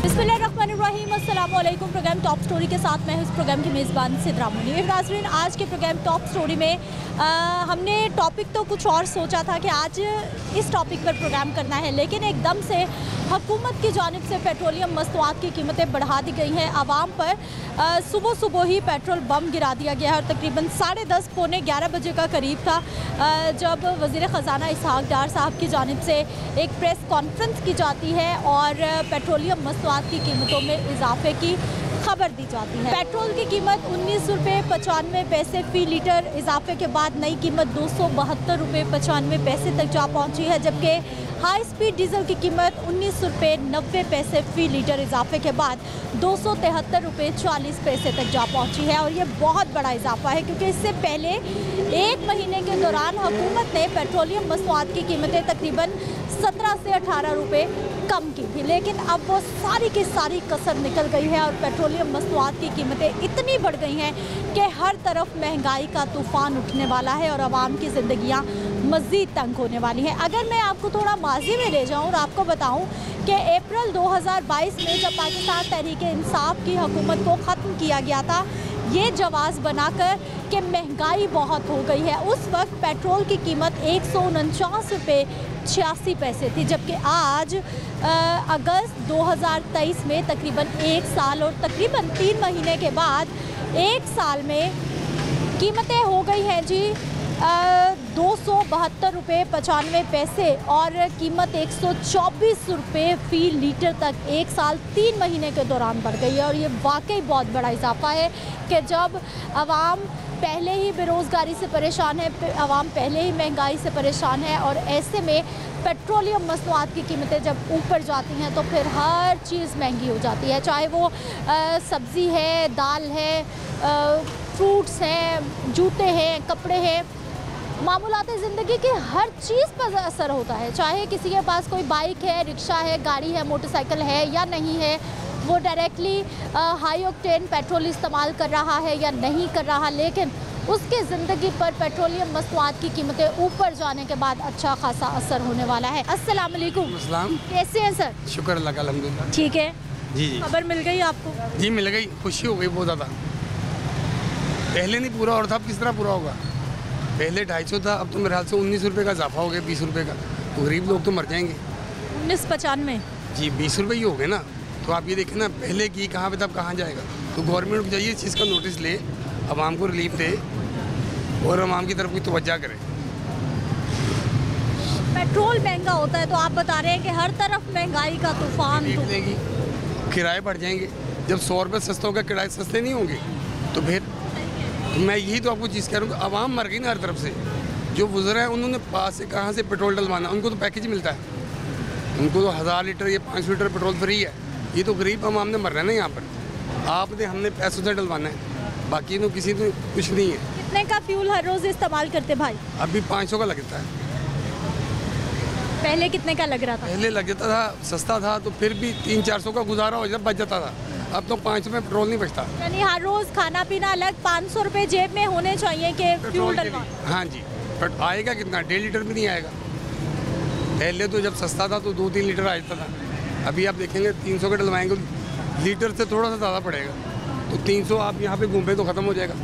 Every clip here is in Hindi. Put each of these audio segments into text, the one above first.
बिस्मिल्लाहिर्रहमानिर्रहीम, अस्सलाम वालेकुम। प्रोग्राम टॉप स्टोरी के साथ मैं हूँ इस प्रोग्राम की मेज़बान सिद्रा मुनी। नाज़रीन, आज के प्रोग्राम टॉप स्टोरी में हमने टॉपिक तो कुछ और सोचा था कि आज इस टॉपिक पर प्रोग्राम करना है, लेकिन एकदम से हुकूमत की जानिब से पेट्रोलियम मस्तूआत की कीमतें बढ़ा दी गई हैं। आवाम पर सुबह सुबह ही पेट्रोल बम गिरा दिया गया है और तकरीबन 10:30 पौने 11 बजे का करीब था जब वज़ीर ख़जाना इसहाक़ डार साहब की जानिब से एक प्रेस कॉन्फ्रेंस की जाती है और पेट्रोलियम मस्तूआत की कीमतों में इजाफे की खबर दी जाती है। पेट्रोल की कीमत 19 रुपये 95 पैसे फ़ी लीटर इजाफे के बाद नई कीमत 272 रुपये 95 पैसे तक जा पहुंची है, जबकि हाई स्पीड डीजल की कीमत 19 रुपये 90 पैसे फ़ी लीटर इजाफे के बाद 273 रुपये 40 पैसे तक जा पहुंची है। और ये बहुत बड़ा इजाफा है क्योंकि इससे पहले एक महीने के दौरान हुकूमत ने पेट्रोलियम मस्तूआत की कीमतें तकरीबन 17 से 18 रुपये कम की थी, लेकिन अब वो सारी की सारी कसर निकल गई है और पेट्रोलियम मस्तूआत की कीमतें इतनी बढ़ गई हैं कि हर तरफ महंगाई का तूफ़ान उठने वाला है और आवाम की ज़िंदगियाँ मज़ीद तंग होने वाली हैं। अगर मैं आपको थोड़ा माजी में ले जाऊँ और आपको बताऊँ कि अप्रैल 2022 में जब पाकिस्तान तहरीक-ए-इंसाफ की हुकूमत को ख़त्म किया गया था ये जवाज़ बनाकर कि महंगाई बहुत हो गई है, उस वक्त पेट्रोल की कीमत 149 रुपये 86 पैसे थी, जबकि आज अगस्त 2023 में तकरीबन एक साल और तकरीबन 3 महीने के बाद एक साल में कीमतें हो गई हैं जी 272 रुपये 95 पैसे और कीमत 124 रुपये फ़ी लीटर तक एक साल 3 महीने के दौरान बढ़ गई है। और ये वाकई बहुत बड़ा इजाफा है कि जब आवाम पहले ही बेरोज़गारी से परेशान है, आवाम पहले ही महंगाई से परेशान है और ऐसे में पेट्रोलियम मस्तूआत की कीमतें जब ऊपर जाती हैं तो फिर हर चीज़ महंगी हो जाती है, चाहे वो सब्ज़ी है, दाल है, फ्रूट्स हैं, जूते हैं, कपड़े हैं, मामूलाती ज़िंदगी की हर चीज़ पर असर होता है। चाहे किसी के पास कोई बाइक है, रिक्शा है, गाड़ी है, मोटरसाइकिल है या नहीं है, वो डायरेक्टली हाई ऑक्टेन पेट्रोल इस्तेमाल कर रहा है या नहीं कर रहा, लेकिन उसकी ज़िंदगी पर पेट्रोलियम मस्तूआत की कीमतें ऊपर जाने के बाद अच्छा खासा असर होने वाला है। अस्सलाम वालेकुम। कैसे हैं सर? शुक्र अल्लाह का, अल्हम्दुलिल्लाह। ठीक है जी। खबर मिल गई आपको? जी मिल गई, खुशी हो गई बहुत ज़्यादा। पहले नहीं पूरा और था, अब किस तरह पूरा होगा? पहले 250 था, अब तो मेरे ख्याल से 19 रुपये का इजाफा हो गया, 20 रुपये का। तो गरीब लोग तो मर जाएंगे। 19.95 जी 20 रुपये ही हो गए ना, तो आप ये देखें ना पहले की कहाँ पे तब कहाँ जाएगा। तो गवर्नमेंट को चाहिए इस चीज़ का नोटिस ले, आवाम को रिलीफ दे और आवाम की तरफ कोई तवज्जो करे। पेट्रोल महंगा होता है तो आप बता रहे हैं कि हर तरफ महंगाई का तूफान देगी, किराए बढ़ जाएंगे। जब 100 रुपये सस्ता होगा, किराए सस्ते नहीं होंगे तो फिर मैं यही तो आपको चीज़ कह रहा हूँ कि आवाम मर गई ना हर तरफ से। जो गुजरा है उन्होंने पास से कहाँ से पेट्रोल डलवाना, उनको तो पैकेज मिलता है, उनको तो 1000 लीटर या 500 लीटर पेट्रोल फ्री है। ये तो गरीब आवाम ने मर रहा है ना यहाँ पर। आपने हमने पैसों से डलवाना है, बाकी तो किसी तो कुछ नहीं है। कितने का फ्यूल हर रोज़ इस्तेमाल करते भाई? अभी 500 का लगता है। पहले कितने का लग रहा था? पहले लग जाता था, सस्ता था तो फिर भी 300-400 का गुजारा हो जाता, बच जाता था। अब तो 500 में पेट्रोल नहीं बचता। यानी हर रोज़ खाना पीना अलग, 500 रुपये जेब में होने चाहिए कि फ्यूल डलवा। हाँ जी, बट आएगा कितना? 1.5 लीटर भी नहीं आएगा। पहले तो जब सस्ता था तो 2-3 लीटर आ जाता था। अभी आप देखेंगे 300 का डलवाएंगे, लीटर से थोड़ा सा ज़्यादा पड़ेगा, तो 300 आप यहाँ पे घूमे तो ख़त्म हो जाएगा।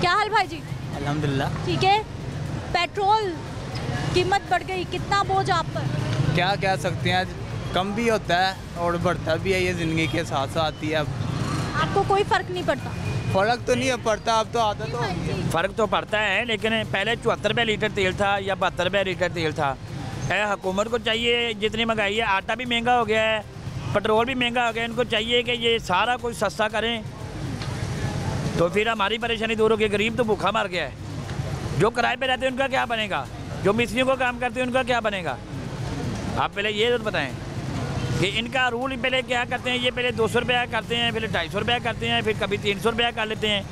क्या हाल भाई जी? अल्हम्दुलिल्लाह। ठीक है, पेट्रोल कीमत बढ़ गई, कितना बोझ आप पर? क्या कह सकते हैं, कम भी होता है और बढ़ता भी है, ये ज़िंदगी के साथ साथ आती है। अब आपको कोई फ़र्क नहीं पड़ता? फ़र्क तो नहीं पड़ता, अब तो आदत हो गई है। फ़र्क तो पड़ता है, लेकिन पहले 74 रुपये लीटर तेल था या 72 रुपये लीटर तेल था। हुकूमत को चाहिए, जितनी महंगाई है, आटा भी महंगा हो गया है, पेट्रोल भी महंगा हो गया है, इनको चाहिए कि ये सारा कुछ सस्ता करें तो फिर हमारी परेशानी दूर होगी। गरीब तो भूखा मर गया है, जो किराए पे रहते हैं उनका क्या बनेगा, जो मिस्त्रियों को काम करते हैं उनका क्या बनेगा। आप पहले ये तो बताएं कि इनका रूल पहले क्या करते हैं। ये पहले 200 रुपया करते हैं, फिर 250 रुपया करते हैं, फिर कभी 300 रुपया कर लेते हैं।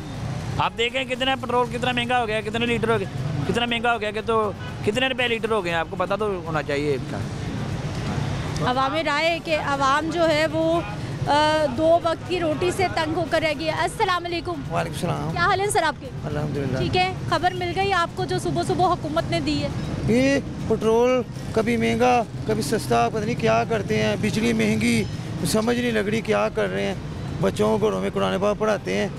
आप देखें कितना पेट्रोल कितना महंगा हो गया, कितने लीटर हो गया, कितना महंगा हो गया कि तो कितने रुपये लीटर हो गए, आपको पता तो होना चाहिए इसका। अवामी राय है कि आवाम जो है वो दो वक्त की रोटी से तंग होकर रह गई है। अस्सलाम वालेकुम। वालेकुम सलाम। क्या हाल है सर आपके? अल्हम्दुलिल्लाह। ठीक है, खबर मिल गई आपको जो सुबह सुबह हुकूमत ने दी है? ये पेट्रोल कभी महंगा कभी सस्ता, पता नहीं क्या करते हैं। बिजली महंगी, समझ नहीं लग रही क्या कर रहे हैं। बच्चों को घरों में कुरान पाक पढ़ाते हैं,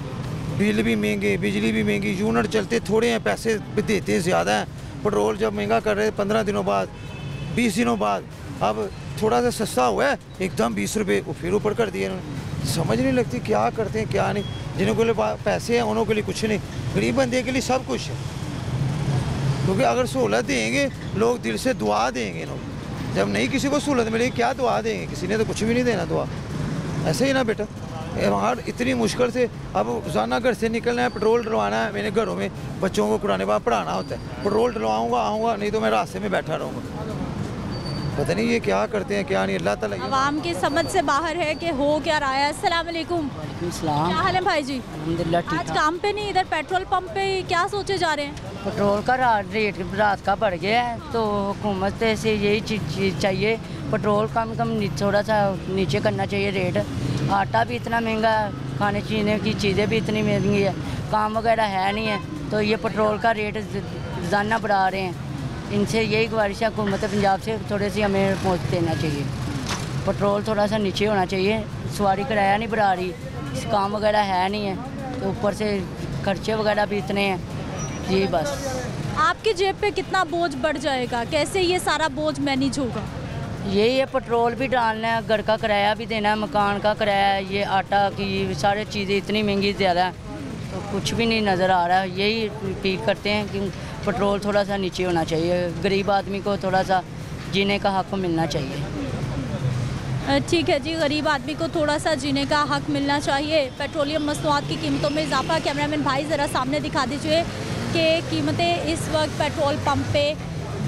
बिल भी महंगे, बिजली भी महंगी, यूनिट चलते थोड़े हैं, पैसे भी देते हैं ज़्यादा हैं। पेट्रोल जब महंगा कर रहे 15 दिनों बाद, 20 दिनों बाद, अब थोड़ा सा सस्ता हुआ है एकदम 20 रुपये वो फिर ऊपर कर दिए इन्होंने। समझ नहीं लगती क्या करते हैं क्या नहीं। जिनके लिए पैसे हैं उन्हों के लिए कुछ नहीं, गरीब बंदे के लिए सब कुछ है। क्योंकि अगर सहूलत देंगे लोग दिल से दुआ देंगे लोग। जब नहीं किसी को सहूलत मिलेगी क्या दुआ देंगे? किसी ने तो कुछ भी नहीं देना दुआ। ऐसे ही ना बेटा, वहाँ इतनी मुश्किल से अब रोज़ाना घर से निकलना है, पेट्रोल डलवाना है। मैंने घरों में बच्चों को कुरान पाक पढ़ाना होता है, पेट्रोल डलवाऊँगा आऊँगा, नहीं तो मैं रास्ते में बैठा रहूँगा। पता नहीं ये क्या करते हैं क्या नहीं। अल्लाह ताला आवाम की समझ से बाहर है कि हो क्या रहा है। अस्सलाम वालेकुम। सलाम। क्या हाल है भाई जी? अल्हम्दुलिल्लाह ठीक आज है। काम पे नहीं, इधर पेट्रोल पंप पे क्या सोचे जा रहे हैं? पेट्रोल का रेट रात का बढ़ गया है, तो हुकूमत से यही चीज़ चाहिए, पेट्रोल कम थोड़ा सा नीचे करना चाहिए रेट। आटा भी इतना महंगा है, खाने पीने की चीज़ें भी इतनी महंगी है, काम वगैरह है नहीं है, तो ये पेट्रोल का रेट रोज़ाना बढ़ा रहे हैं। इनसे यही गुजारिश है हुकूमत पंजाब से, थोड़े सी हमें पहुँच देना चाहिए। पेट्रोल थोड़ा सा नीचे होना चाहिए, सवारी किराया नहीं बढ़ा रही, काम वगैरह है नहीं है, तो ऊपर से खर्चे वगैरह भी इतने हैं। यही बस। आपकी जेब पे कितना बोझ बढ़ जाएगा? कैसे ये सारा बोझ मैनेज होगा? यही है, पेट्रोल भी डालना है, घर का किराया भी देना है, मकान का किराया है, ये आटा की सारी चीज़ें इतनी महंगी ज़्यादा है, तो कुछ भी नहीं नज़र आ रहा है। यही अपील करते हैं कि पेट्रोल थोड़ा सा नीचे होना चाहिए, गरीब आदमी को थोड़ा सा जीने का हक़ मिलना चाहिए। ठीक है जी, गरीब आदमी को थोड़ा सा जीने का हक़ मिलना चाहिए। पेट्रोलियम मसनूआत की कीमतों में इजाफा। कैमरामैन भाई ज़रा सामने दिखा दीजिए कि कीमतें इस वक्त पेट्रोल पंप पे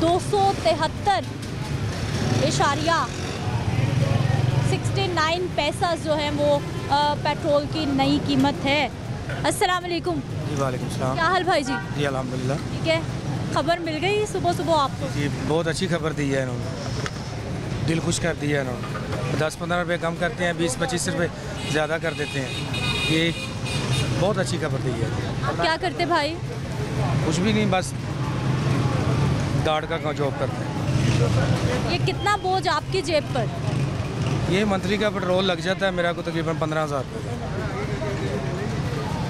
273.69 पैसा जो है वो पेट्रोल की नई कीमत है। अस्सलाम वालेकुम। जी वालेकुम सलाम। क्या हाल भाई जी? जी अल्हम्दुलिल्लाह ठीक है, खबर मिल गई सुबह सुबह आपको? जी बहुत अच्छी खबर दी है इन्होंने, दिल खुश कर दिया इन्होंने। 10-15 रुपये कम करते हैं, 20-25 रुपये ज़्यादा कर देते हैं। ये बहुत अच्छी खबर दी है। आप क्या करते भाई? कुछ भी नहीं, बस गार्ड का जॉब करते हैं। ये कितना बोझ आपकी जेब पर? ये मंथली का पेट्रोल लग जाता है मेरा को तकरीबन 15,000 रुपये।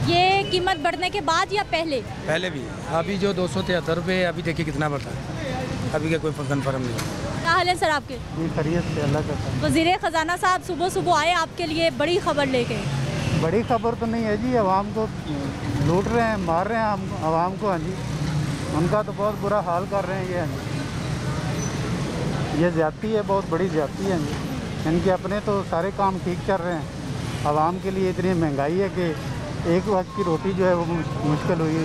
ये कीमत बढ़ने के बाद या पहले? पहले भी, अभी जो 273 रुपये, अभी देखिए कितना बढ़ता है, अभी का कोई कन्फर्म नहीं। क्या हाल है सर आपके? खैरियत से, अल्लाह का। वज़ीर ख़जाना साहब सुबह सुबह आए आपके लिए बड़ी खबर लेके। बड़ी खबर तो नहीं है जी, आवाम को लूट रहे हैं, मार रहे हैं आवाम को। हाँ जी, उनका तो बहुत बुरा हाल कर रहे हैं ये ज़्यादती है, बहुत बड़ी ज़्यादती है जी। इनके अपने तो सारे काम ठीक चल रहे हैं, आवाम के लिए इतनी महंगाई है कि एक वक्त की रोटी जो है वो मुश्किल हुई है।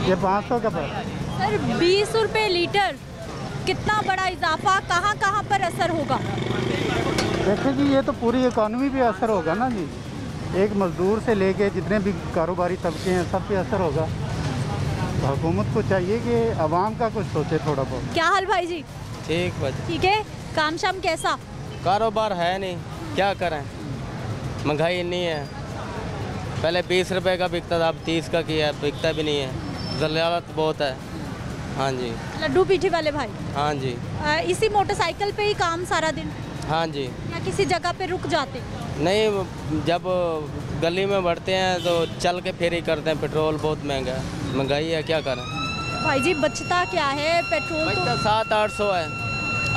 ये 500 का पर सर 20 रुपये लीटर, कितना बड़ा इजाफा, कहाँ कहाँ पर असर होगा? देखिए जी, ये तो पूरी इकॉनमी पे असर होगा ना जी। एक मज़दूर से लेके जितने भी कारोबारी तबके हैं सब पे असर होगा। हुकूमत को चाहिए कि आवाम का कुछ सोचे थोड़ा बहुत। क्या हाल भाई जी? ठीक बस, ठीक है, काम शाम कैसा? कारोबार है नहीं, क्या करें, महंगाई इतनी है। पहले 20 रुपए का बिकता था, अब 30 का किया, बिकता भी नहीं है, जलालत बहुत है। हाँ जी। लड्डू पीठी वाले भाई? हाँ जी। इसी मोटरसाइकिल पे ही काम सारा दिन? हाँ जी। या किसी जगह पे रुक जाते? नहीं, जब गली में बढ़ते हैं तो चल के फेरी करते हैं। पेट्रोल बहुत महंगा है, महंगाई है, क्या करें भाई जी? बचता क्या है पेट्रोल? तो 700-800 है।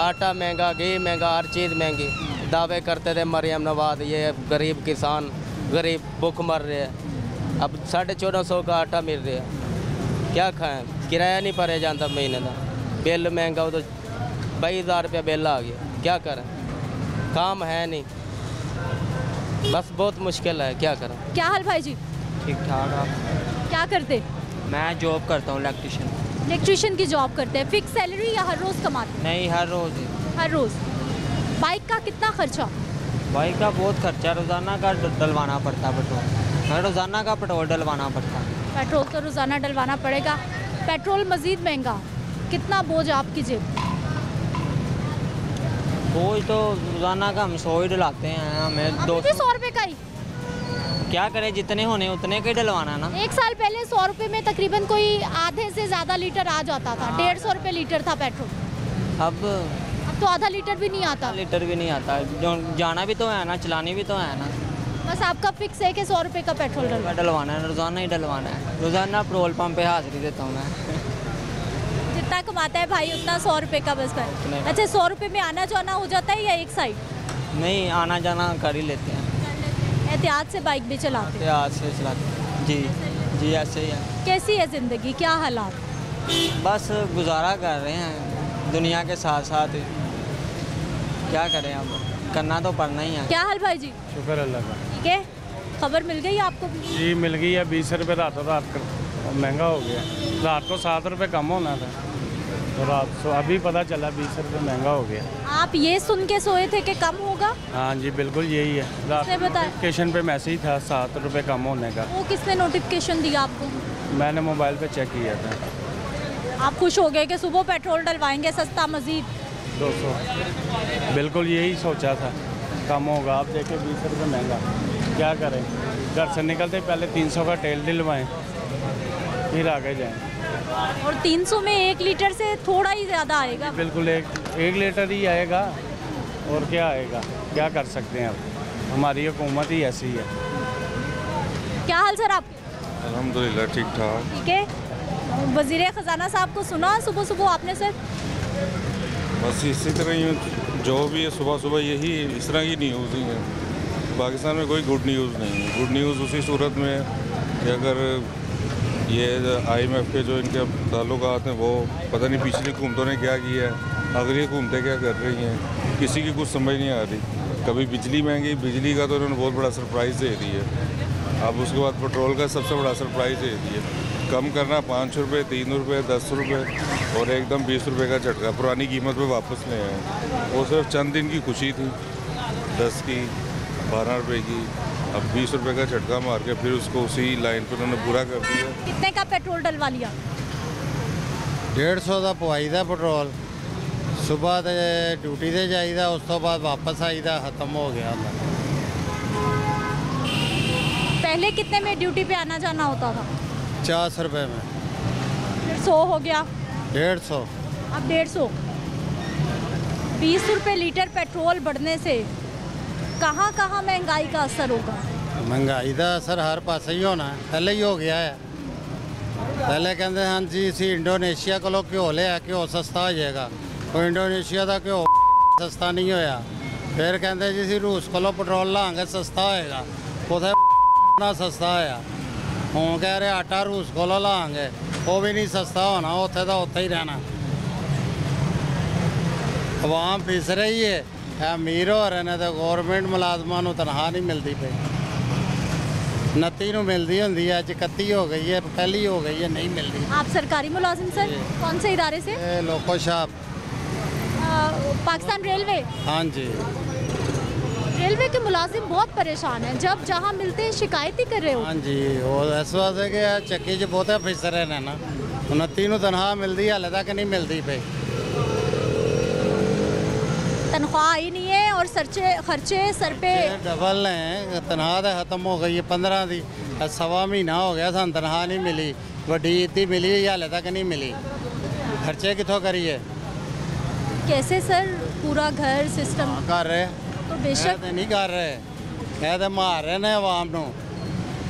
आटा महंगा, घी महंगा, हर चीज़ महंगी। दावे करते थे मरियम नवाज, ये गरीब किसान गरीब भूख मर रहे हैं, अब 1450 का आटा मिल रहा है, क्या खाएं? किराया नहीं भरे जाता महीने का, बिल महंगा हो तो 22,000 रुपया बिल आ गया, क्या करें? काम है नहीं, बस बहुत मुश्किल है, क्या करें। क्या हाल भाई जी? ठीक ठाक। आप? क्या करते? मैं जॉब करता हूँ, इलेक्ट्रिशियन। इलेक्ट्रिशियन की जॉब करते हैं, फिक्स सैलरी या हर रोज़ कमाते? नहीं, हर रोज़। हर रोज़। बाइक का कितना खर्चा? बाइक का बहुत खर्चा, रोज़ाना का डलवाना पड़ता है पेट्रोल, रोज़ाना का पेट्रोल डलवाना पड़ता है। पेट्रोल तो रोज़ाना डलवाना पड़ेगा। पेट्रोल मज़ीद महंगा, कितना बोझ आपकी जेब? वो तो रोज़ाना का हम 100 ही डलाते हैं, हमें 200 100 रुपये का ही। क्या करें, जितने होने उतने का ही डलवाना ना। एक साल पहले 100 रुपये में तकरीबन कोई आधे से ज़्यादा लीटर आ जाता था। 150 रुपये लीटर था पेट्रोल। अब तो आधा लीटर भी नहीं आता। लीटर भी नहीं आता, जो जाना भी तो है ना, चलानी भी तो है ना। बस आपका फिक्स है कि 100 रुपये का पेट्रोल डलवाना है, रोज़ाना ही डलवाना है। रोज़ाना पेट्रोल पंप पे हाजिरी देता हूँ मैं। जितना कमाता है भाई उतना 100 रुपये का बस है। अच्छा, 100 रुपये में आना जाना हो जाता है या एक साइड? नहीं, आना जाना कर ही लेते हैं। एहतियात से बाइक भी चलाते हैं? एहतियात से चलाते हैं जी। जी ऐसे ही है। कैसी है ज़िंदगी, क्या हालात? बस गुजारा कर रहे हैं दुनिया के साथ साथ। क्या करें, अब करना तो पड़ना ही है। क्या हाल भाई जी? शुक्र अल्लाह का। ठीक है, खबर मिल गई आपको भी? जी मिल गई है। 20 रुपये रातों रात महंगा हो गया। रात को 7 रुपये कम होना था, तो रात को अभी पता चला 20 रुपये महंगा हो गया। आप ये सुन के सोए थे कि कम होगा? हाँ जी बिल्कुल यही है। रात किसने बताया? नोटिफिकेशन पे मैसेज था 7 रुपये कम होने का। वो किसने नोटिफिकेशन दिया आपको? मैंने मोबाइल पे चेक किया था। आप खुश हो गए कि सुबह पेट्रोल डलवाएंगे सस्ता मजीद? 200 बिल्कुल यही सोचा था कम होगा। आप देखें 20 रुपये महंगा, क्या करें। घर से निकलते पहले 300 का तेल डलवाएं, फिर आगे जाएं। और 300 में 1 लीटर से थोड़ा ही ज़्यादा आएगा। बिल्कुल एक लीटर ही आएगा, और क्या आएगा। क्या कर सकते हैं, अब हमारी हुकूमत ही ऐसी है। क्या हाल सर आपके? अल्हम्दुलिल्लाह ठीक ठाक। ठीक है। वज़ीर ख़जाना साहब को सुना सुबह सुबह आपने सर? बस इसी तरह ही जो भी है, सुबह सुबह यही इस तरह की न्यूज़ ही है। पाकिस्तान में कोई गुड न्यूज़ नहीं है। गुड न्यूज़ उसी सूरत में कि अगर ये IMF के जो इनके ताल्लुकात हैं वो पता नहीं पिछली हुकूमतों ने क्या किया है, अगर ये हुकूमतें क्या कर रही हैं, किसी की कुछ समझ नहीं आ रही। कभी बिजली महंगी, बिजली का तो उन्होंने बहुत बड़ा सरप्राइज़ दे दिया है। अब उसके बाद पेट्रोल का सबसे बड़ा सरप्राइज़ दे दिया, कम करना 5 रुपये, 3 रुपये, 10 रुपये और एकदम 20 रुपये का झटका पुरानी कीमत पे वापस ले आए। वो सिर्फ चंद दिन की खुशी थी, 10 की 12 रुपये की। अब 20 रुपये का झटका मार के फिर उसको उसी लाइन पर उन्होंने पूरा कर दिया। कितने का पेट्रोल डलवा लिया? 150 का पवाईदा पेट्रोल। सुबह तो ड्यूटी से जाइदा, उस तो बाद वापस आईदा, ख़त्म हो गया। पहले कितने में ड्यूटी पे आना जाना होता था? 50 रुपये में। फिर 100 हो गया, 150। अब 150। 20 रुपये लीटर पेट्रोल बढ़ने से कहाँ कहाँ महंगाई का असर होगा? महंगाई का असर हर पास ही होना है, पहले ही हो गया है। पहले कहते हाँ जी असी इंडोनेशिया को घ्यो लिया, घ्यो सस्ता हो जाएगा। कोई इंडोनेशिया का घ्यो सस्ता नहीं होया। फिर कहते जी असी रूस को पेट्रोल लाँगे सस्ता होएगा, उसे ना सस्ता होया। हूँ कह रहे आटा रूस को लाँगे, वो भी नहीं सस्ता होना, उत्थे तो उत्थे ही रहना। आवाम फिस रही है, अमीर हो रहे हैं तो गौरमेंट मुलाजमान को तनख्वाह नहीं मिलती पई। 29 को मिलती होंगी, अज 31 हो गई है, पहली हो गई है, नहीं मिल रही। आप सरकारी मुलाजिम सर? कौन से इदारे से? लोको शाप, पाकिस्तान रेलवे। हाँ जी। रेलवे के मुलाजिम बहुत परेशान हैं, जब जहाँ मिलते हैं शिकायत ही कर रहे हो। हाँ जी, वो इस वास्ते कि चक्की च बहुत फिस रहे हैं ना। 29 को तनख्वाह मिलती, हाले तक नहीं मिलती पई। तनख्वाह ही नहीं है और खर्चे सर पे डबल हैं। तनख्वाह तो खत्म हो गई है 15 की, 1.25 महीना हो गया सन तनख्वाह नहीं मिली। वड्डी इतनी मिली, हाले तक नहीं मिली। खर्चे कितों करिए? कैसे सर पूरा घर सिस्टम कर रहे? तो बेशक नहीं कर रहे, कह तो मार रहे हैं आवाम को।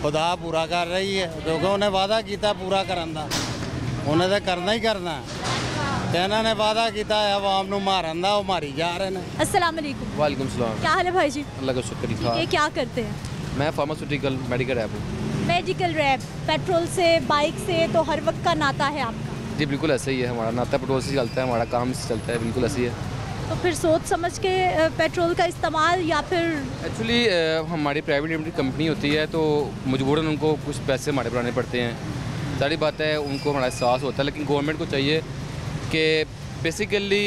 खुदा पूरा कर रही है, क्योंकि उन्हें वादा किया पूरा करन दा, उन्हें तो करना ही करना। इन्होंने वादा किया है आवाम को मारन दा, वो मारी जा रहे हैं। अस्सलाम वालेकुम। वालेकुम सलाम। क्या हाल है भाई जी? अल्लाह का शुक्र। ये क्या करते हैं? मैं फार्मास्यूटिकल मेडिकल रैप हूँ। मेडिकल रैप, पेट्रोल से बाइक से तो हर वक्त का नाता है आपका? जी बिल्कुल ऐसा ही है, हमारा नाता पेट्रोल से चलता है, हमारा काम से चलता है, बिल्कुल ऐसी है। तो फिर सोच समझ के पेट्रोल का इस्तेमाल या फिर? एक्चुअली हमारी प्राइवेट लिमिटेड कंपनी होती है, तो मजबूरन उनको कुछ पैसे हमारे बढ़ाने पड़ते हैं। सारी बात है, उनको हमारा एहसास होता है, लेकिन गवर्नमेंट को चाहिए कि बेसिकली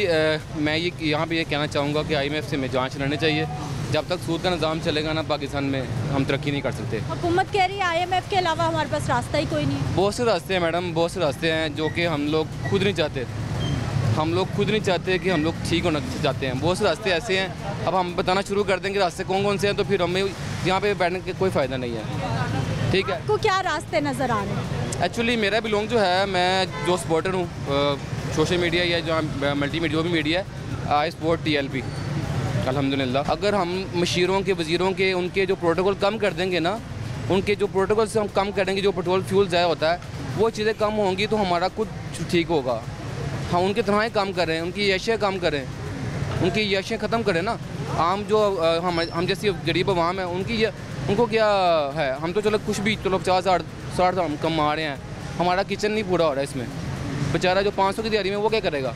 मैं ये यहाँ पे ये कहना चाहूँगा कि IMF से हमें जांच रहनी चाहिए। जब तक सूद का निज़ाम चलेगा ना पाकिस्तान में, हम तरक्की नहीं कर सकते। हुकूमत कह रही है IMF के अलावा हमारे पास रास्ता ही कोई नहीं। बहुत से रास्ते हैं मैडम, बहुत से रास्ते हैं जो कि हम लोग खुद नहीं चाहते। हम लोग खुद नहीं चाहते कि हम लोग ठीक होना चाहते हैं। बहुत से रास्ते ऐसे हैं, अब हम बताना शुरू कर देंगे रास्ते कौन कौन से हैं, तो फिर हमें यहाँ पे बैठने का कोई फ़ायदा नहीं है। ठीक है, आपको क्या रास्ते नज़र आ रहे हैं? एक्चुअली मेरा बिलोंग जो है, मैं जो सपोर्टर हूँ सोशल मीडिया या जो मल्टी मीडिया जो भी मीडिया है, आई सपोर्ट TLP अल्हम्दुलिल्लाह। अगर हम मशीरों के, वज़ीरों के, उनके जो प्रोटोकॉल कम कर देंगे ना, उनके जो प्रोटोकॉल से हम कम करेंगे, जो पेट्रोल फ्यूल ज़ाया होता है वो चीज़ें कम होंगी, तो हमारा कुछ ठीक होगा। हाँ, उनके तरह ही काम करें, उनकी यशें कम करें, उनकी यशें ख़त्म करें ना। आम जो हम जैसी गरीब आवाम है, उनको क्या है, हम तो चलो कुछ भी, चलो 50-60 हम कमा रहे हैं, हमारा किचन नहीं पूरा हो रहा है इसमें। बेचारा जो 500 की दिहाड़ी में वो क्या करेगा?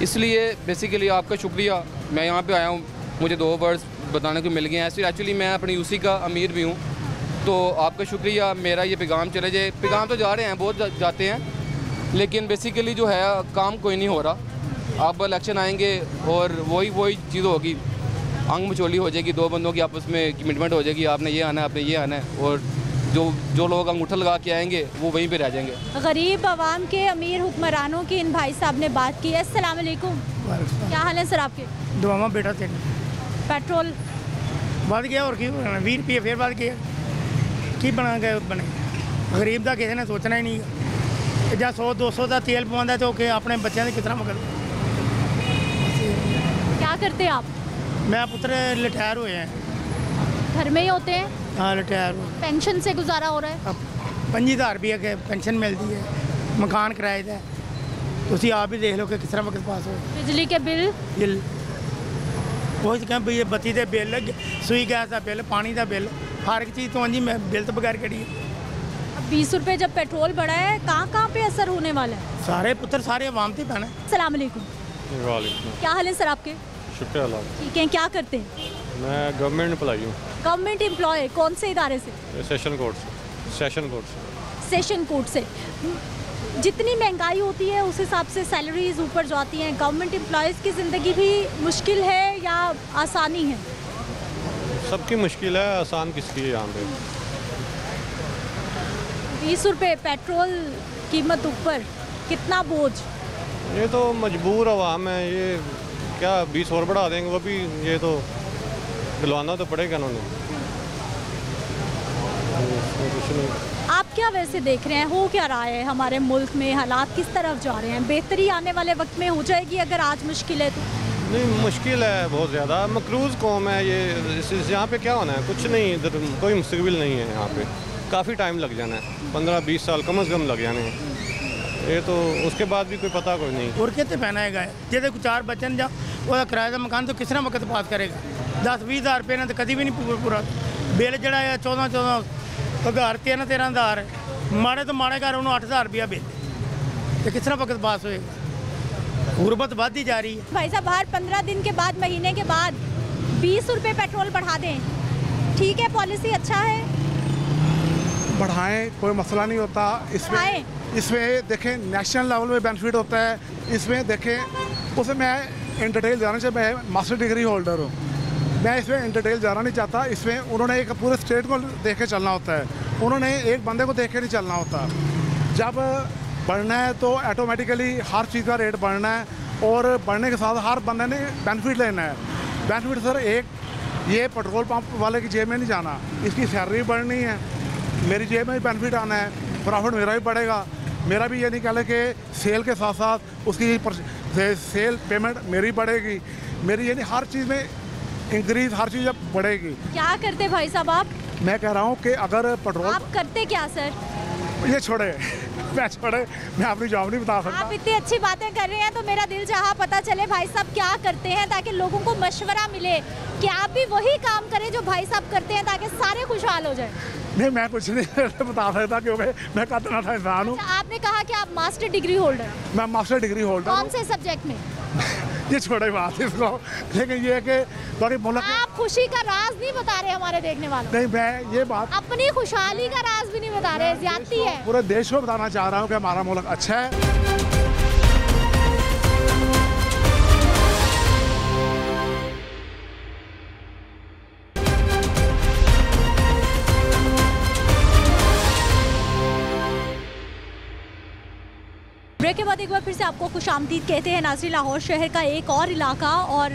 इसलिए बेसिकली आपका शुक्रिया, मैं यहाँ पे आया हूँ, मुझे 2 वर्ड्स बताने को मिल गए हैं। एक्चुअली मैं अपनी यूसी का अमीर भी हूँ, तो आपका शुक्रिया। मेरा ये पैगाम चले जाए, पैगाम तो जा रहे हैं, बहुत जाते हैं, लेकिन बेसिकली जो है काम कोई नहीं हो रहा। अब इलेक्शन आएंगे और वही चीज़ होगी, अंग मचोली हो जाएगी, 2 बंदों की आपस में कमिटमेंट हो जाएगी, आपने ये आना है, आपने ये आना है, और जो लोग अंगूठा लगा के आएंगे वो वहीं पे रह जाएंगे। गरीब आवाम के अमीर हुक्मरानों की इन भाई साहब ने बात की है। अस्सलाम वालेकुम, क्या हाल है सर आपके? दुआमा बेटा तेन पेट्रोल बढ़ गया और की 20 रुपये फिर बढ़ गया, की बना गए बने। गरीब का किसी ने सोचना ही नहीं, जब 100-200 का तेल पवांदा तो अपने बच्चों से कितना मगर। क्या करते हैं आप? मैं पुत्र रिटायर हुए हैं। घर में ही होते हैं? हाँ, रिटायर हुए। पेंशन से गुजारा हो रहा है? 5000 रुपये के पेंशन मिलती है, मकान किराए का। तुम आप ही देख लो कि किस तरह वक्त पास हो। बिजली के बिल वही कहें भई, बत्ती के बिल, सुई गैस का बिल, पानी का बिल, हर एक चीज़ तो हाँ जी मैं बिल तो बगैर करी। अब 20 रुपये जब पेट्रोल बढ़ा है, कहाँ पे असर होने वाला है? सारे पुत्र सारे आवाम से पैना। अस्सलाम वालेकुम। क्या हाल है सर आपके? शुक्र अल्लाह। ठीक है, क्या करते हैं? मैं गवर्नमेंट एम्प्लॉई हूँ। गवर्नमेंट एम्प्लॉय कौन से इदारे से? सेशन कोर्ट से। सेशन कोर्ट से। जितनी महंगाई होती है उस हिसाब से सैलरीज ऊपर जाती हैं। गवर्नमेंट एम्प्लॉयज़ की ज़िंदगी भी मुश्किल है या आसानी है? सबकी मुश्किल है, आसान किसकी है यहाँ पे। 20 रुपये पेट्रोल कीमत ऊपर, कितना बोझ? ये तो मजबूर आवाम है, ये क्या 20 और बढ़ा देंगे, वो भी ये तो दिलवाना तो पड़ेगा उन्होंने। कुछ नहीं। आप क्या वैसे देख रहे हैं, हो क्या रहा है हमारे मुल्क में, हालात किस तरफ जा रहे हैं? बेहतरी आने वाले वक्त में हो जाएगी अगर आज मुश्किल है तो? नहीं, मुश्किल है बहुत ज़्यादा। मकरूज़ कौम है ये, यहाँ पे क्या होना है, कुछ नहीं, इधर कोई मुस्तकबिल नहीं है। यहाँ पे काफ़ी टाइम लग जाना है, 15-20 साल कम अज़ कम लग जाने हैं। ये तो उसके बाद भी कोई पता कोई नहीं। और कितने पहना है गाय जैसे कुछ 4 बच्चे जा वो किराए का मकान तो किस तरह वक्त पास करेगा? 10-20 हज़ार रुपये ने तो कभी भी नहीं पूरा। बिल जड़ा है 14-14 हज़ार, 13-13 हज़ार, माड़े तो माड़े घर उन्होंने 8,000 रुपया बिल, तो किस तरह वक्त पास होएगा? गुरबत बढ़ती जा रही है। भाई साहब, हर 15 दिन के बाद, महीने के बाद 20 रुपये पेट्रोल बढ़ा दें, ठीक है, पॉलिसी अच्छा है, बढ़ाएं, कोई मसला नहीं होता। इसमें देखें नेशनल लेवल में बेनिफिट होता है। इसमें देखें उसे मैं इन डिटेल जाना चाहिए, मैं मास्टर डिग्री होल्डर हूँ, मैं इसमें इन डिटेल जाना नहीं चाहता। इसमें उन्होंने एक पूरे स्टेट को देख के चलना होता है, उन्होंने एक बंदे को देख के नहीं चलना होता। जब बढ़ना है तो ऑटोमेटिकली हर चीज़ का रेट बढ़ना है, और बढ़ने के साथ हर बंदे ने बेनिफिट लेना है। बेनिफिट सर एक, ये पेट्रोल पंप वाले की जेब में नहीं जाना, इसकी सैलरी बढ़नी है, मेरी जेब में भी बेनिफिट आना है, प्रॉफिट मेरा भी बढ़ेगा। मेरा भी ये नहीं कहले कि सेल के साथ साथ उसकी सेल पेमेंट मेरी बढ़ेगी, मेरी यानी हर चीज़ में इंक्रीज, हर चीज़ अब बढ़ेगी। क्या करते भाई साहब आप? मैं कह रहा हूँ कि अगर पेट्रोल, आप करते क्या सर? ये छोड़े मैं अपनी जॉब नहीं बता सकता। आप इतनी अच्छी बातें कर रहे हैं तो मेरा दिल चाहा पता चले भाई साहब क्या करते हैं, ताकि लोगों को मशवरा मिले कि आप भी वही काम करें जो भाई साहब करते हैं, ताकि सारे खुशहाल हो जाए। नहीं, मैं कुछ नहीं बता सकता क्योंकि मैं कितना था इंसान हूँ। आपने कहा कि आप मास्टर डिग्री होल्डर? मैं मास्टर डिग्री होल्डर। कौन से सब्जेक्ट में? ये छोड़े बात इसको, लेकिन ये है कि बाकी मुल्क, आप खुशी का राज नहीं बता रहे हमारे देखने वालों। नहीं, मैं ये बात, अपनी खुशहाली का राज भी नहीं बता रहे, ज्यादती है। पूरे देश को बताना चाह रहा हूँ कि हमारा मुल्क अच्छा है। ब्रेक के बाद एक बार फिर से आपको खुशामदीद कहते हैं नाज़रीन। लाहौर शहर का एक और इलाका और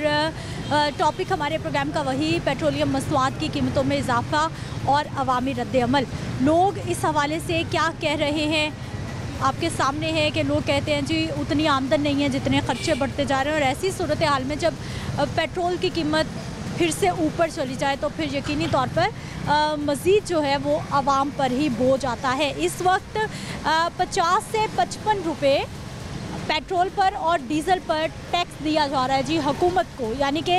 टॉपिक हमारे प्रोग्राम का वही पेट्रोलियम मसनूआत की कीमतों में इजाफा और अवामी रद्द-ए-अमल। लोग इस हवाले से क्या कह रहे हैं आपके सामने है कि लोग कहते हैं जी उतनी आमदन नहीं है जितने खर्चे बढ़ते जा रहे हैं, और ऐसी सूरत हाल में जब पेट्रोल की कीमत फिर से ऊपर चली जाए तो फिर यकीनी तौर पर मज़ीद जो है वो आवाम पर ही बोझ आता है। इस वक्त 50 से 55 रुपये पेट्रोल पर और डीज़ल पर टैक्स दिया जा रहा है जी हुकूमत को, यानी कि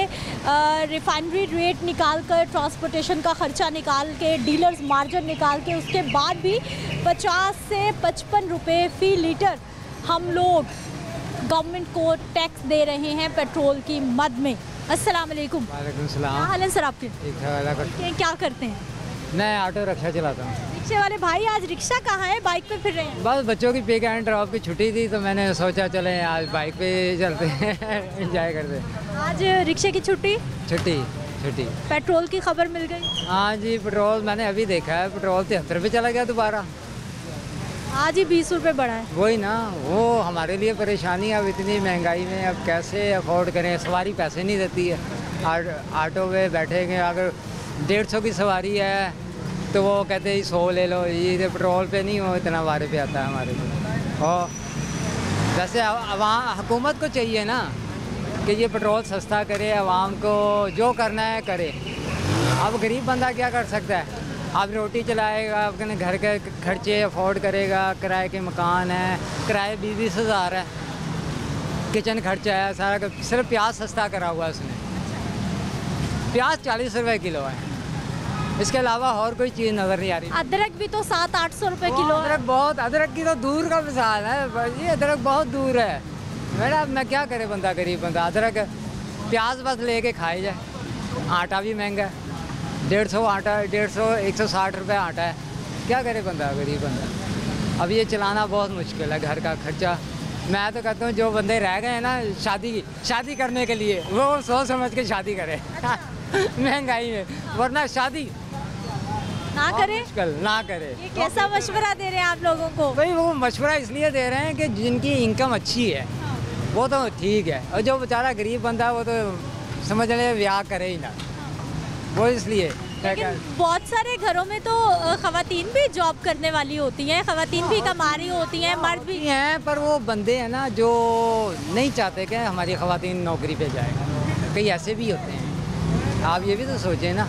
रिफाइनरी रेट निकाल कर, ट्रांसपोर्टेशन का ख़र्चा निकाल के, डीलर्स मार्जिन निकाल के, उसके बाद भी 50 से 55 रुपये फ़ी लीटर हम लोग गवर्नमेंट को टैक्स दे रहे हैं पेट्रोल की मद में। अस्सलाम वालेकुम। वालेकुम सलाम। क्या हाल है सर आपके? क्या करते हैं? मैं ऑटो रिक्शा चलाता हूँ। रिक्शे वाले भाई आज रिक्शा कहाँ है, बाइक पे फिर रहे हैं? बस बच्चों की पिक एंड ड्रॉप की छुट्टी थी तो मैंने सोचा चले आज बाइक पे चलते हैं एंजॉय करते हैं। आज रिक्शे की छुट्टी? छुट्टी। पेट्रोल की खबर मिल गई? हाँ जी, पेट्रोल मैंने अभी देखा है, पेट्रोल 73 रुपये चला गया दोबारा। आज ही 20 रुपये बढ़ा है। वही ना, वो हमारे लिए परेशानी है। अब इतनी महंगाई में अब कैसे अफोर्ड करें, सवारी पैसे नहीं देती है। ऑटो में बैठेंगे, अगर 150 की सवारी है तो वो कहते हैं 100 ले लो, ये पेट्रोल पे नहीं हो इतना वारे पे आता है हमारे को। और वैसे वहाँ हुकूमत को चाहिए ना कि ये पेट्रोल सस्ता करे, आवाम को जो करना है करे। अब गरीब बंदा क्या कर सकता है? आप रोटी चलाएगा, अपने घर के खर्चे अफोर्ड करेगा, किराए के मकान है, किराए 20-20 हज़ार है, किचन खर्चा है सारा। सिर्फ प्याज सस्ता करा हुआ है उसने, प्याज 40 रुपये किलो है, इसके अलावा और कोई चीज़ नज़र नहीं आ रही। अदरक भी तो 700-800 रुपये किलो है। अदरक की तो दूर का मिसाल है, ये अदरक बहुत दूर है मैडम। मैं क्या करे बंदा, गरीब बंदा? अदरक प्याज बस लेके खाए जाए। आटा भी महंगा है, 150 आटा, 160 रुपये आटा है, क्या करे बंदा, गरीब बंदा? अब ये चलाना बहुत मुश्किल है, घर का खर्चा। मैं तो कहता हूँ जो बंदे रह गए हैं ना शादी करने के लिए, वो सोच समझ के शादी करें महंगाई में, वरना शादी ना करे, ना करे। ये कैसा मशवरा दे रहे हैं आप लोगों को? भाई वो मशवरा इसलिए दे रहे हैं कि जिनकी इनकम अच्छी है वो तो ठीक है, और जो बेचारा गरीब बंदा है वो तो समझ ले ब्याह करे ही ना, वो इसलिए। लेकिन बहुत सारे घरों में तो ख़वातीन भी जॉब करने वाली होती हैं, ख़वातीन भी कमा रही होती हैं, मर्द भी हैं, पर वो बंदे हैं ना जो नहीं चाहते कि हमारी ख़वातीन नौकरी पे जाए, कई ऐसे भी होते हैं। आप ये भी तो सोचें ना,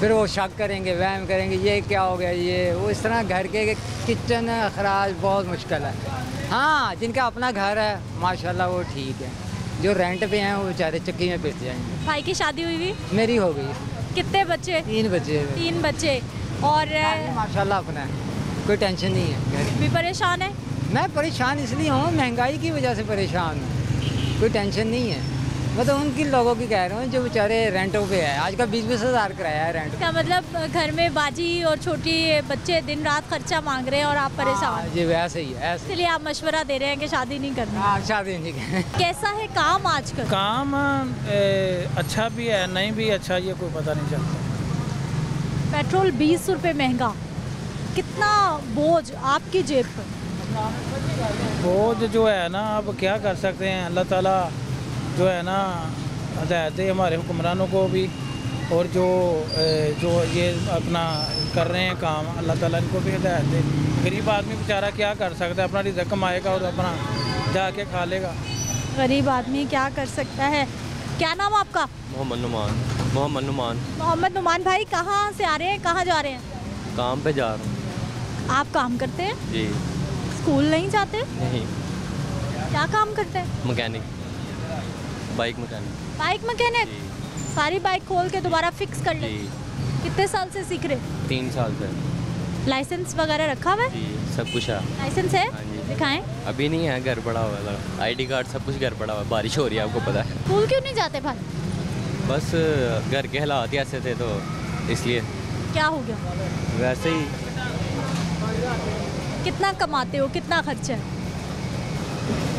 फिर वो शक करेंगे, वहम करेंगे, ये क्या हो गया, ये वो, इस तरह घर के किचन अखराज बहुत मुश्किल है। हाँ, जिनका अपना घर है माशाल्लाह वो ठीक है, जो रेंट पे हैं वो बेचारे चक्की में पिस जाएंगे। भाई की शादी हुई हुई? मेरी हो गई। कितने बच्चे? 3 बच्चे। 3 बच्चे। और माशाल्लाह अपना है, कोई टेंशन नहीं है। भी परेशान है? मैं परेशान इसलिए हूँ, महंगाई की वजह से परेशान हूँ, कोई टेंशन नहीं है। मैं तो उनकी लोगों की कह रहा हूँ जो बेचारे रेंटों पे है, आजकल 20-20 हज़ार किराया है रेंट। क्या मतलब घर में बाजी और छोटी बच्चे दिन रात खर्चा मांग रहे हैं और आप परेशान? जी वैसे ही है, इसलिए आप मशवरा दे रहे हैं कि शादी नहीं करनी? हाँ, शादी नहीं करनी। कैसा है काम आजकल? काम अच्छा भी है, नहीं भी अच्छा, ये कोई पता नहीं चलता। पेट्रोल 20 रुपये महंगा, कितना बोझ आपकी जेब पर? बोझ जो है ना, अब क्या कर सकते हैं, अल्लाह ताला जो है ना हदायत दे हमारे हुक्मरानों को भी, और जो ये अपना कर रहे हैं काम, अल्लाह ताला इनको भी हिदायत दे। गरीब आदमी बेचारा क्या कर सकता है, अपना रिज़्क़ कमाएगा और अपना जाके खा लेगा। गरीब आदमी क्या कर सकता है। क्या नाम आपका? मोहम्मद नुमान। मोहम्मद नुमान भाई, कहाँ से आ रहे हैं, कहाँ जा रहे हैं? काम पे जा रहा हूँ। आप काम करते हैं? जी। स्कूल नहीं जाते? नहीं। क्या काम करते हैं? Mechanic, bike mechanic. Bike mechanic? सारी बाइक खोल के दोबारा फिक्स कर ले? कितने साल से सीख रहे? 3 साल से। लाइसेंस वगैरह रखा हुआ है? जी, सब कुछ है। लाइसेंस है? दिखाएं। अभी नहीं है, घर पड़ा हुआ है, ID कार्ड सब कुछ घर पड़ा हुआ है, बारिश हो रही है आपको पता है। स्कूल क्यों नहीं जाते भाई? बस घर के हालात ही ऐसे थे तो इसलिए। क्या हो गया? वैसे ही। कितना कमाते हो, कितना खर्चा है?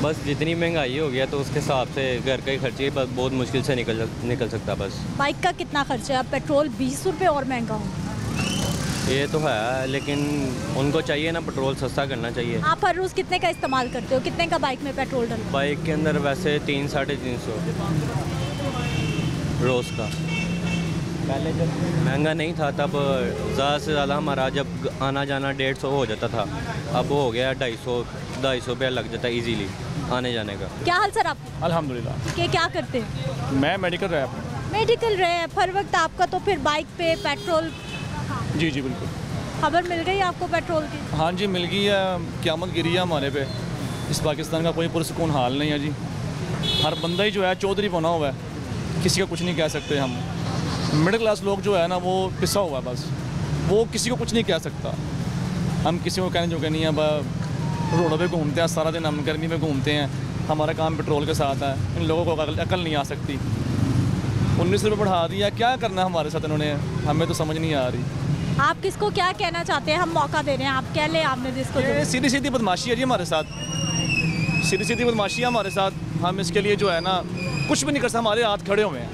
बस जितनी महंगाई हो गया तो उसके हिसाब से घर का ही खर्चे बहुत मुश्किल से निकल सकता बस। बाइक का कितना खर्चा है? अब पेट्रोल 20 रुपये और महंगा हो। ये तो है, लेकिन उनको चाहिए ना पेट्रोल सस्ता करना चाहिए। आप हर रोज़ कितने का इस्तेमाल करते हो? कितने का बाइक में पेट्रोल डलता है? बाइक के अंदर वैसे 300-350 रोज़ का। पहले जब महंगा नहीं था तब ज़्यादा से ज़्यादा हमारा जब आना जाना 150 हो जाता था, अब वो हो गया 250 रुपया लग जाता है इजीली आने जाने का। क्या हाल सर आप? अल्हम्दुलिल्लाह। ठीक है, क्या करते हैं? मैं मेडिकल रैप। मेडिकल रहे हर वक्त आपका, तो फिर बाइक पे पेट्रोल? जी जी बिल्कुल। खबर मिल गई आपको पेट्रोल की? हाँ जी मिल गई है, क़यामत गिरी है हमारे पे। इस पाकिस्तान का कोई पुरसकून हाल नहीं है जी। हर बंदा ही जो है चौधरी बना हुआ है, किसी का कुछ नहीं कह सकते हम। मिडिल क्लास लोग जो है ना वो पिसा हुआ है, बस वो किसी को कुछ नहीं कह सकता। हम किसी को कहने जो कि नहीं है, रोडों पे घूमते हैं सारा दिन, हम गर्मी में घूमते हैं, हमारा काम पेट्रोल के साथ है। इन लोगों को अकल नहीं आ सकती। 19 रुपये बढ़ा दिया, क्या करना है हमारे साथ इन्होंने, हमें तो समझ नहीं आ रही। आप किसको क्या कहना चाहते हैं? हम मौका दे रहे हैं, आप कह लें आपने जिसको। सीधी सीधी बदमाशी है जी हमारे साथ, सीधी सीधी बदमाशी है हमारे साथ। हम इसके लिए जो है ना कुछ भी नहीं कर सकते, हमारे हाथ खड़े हुए हैं।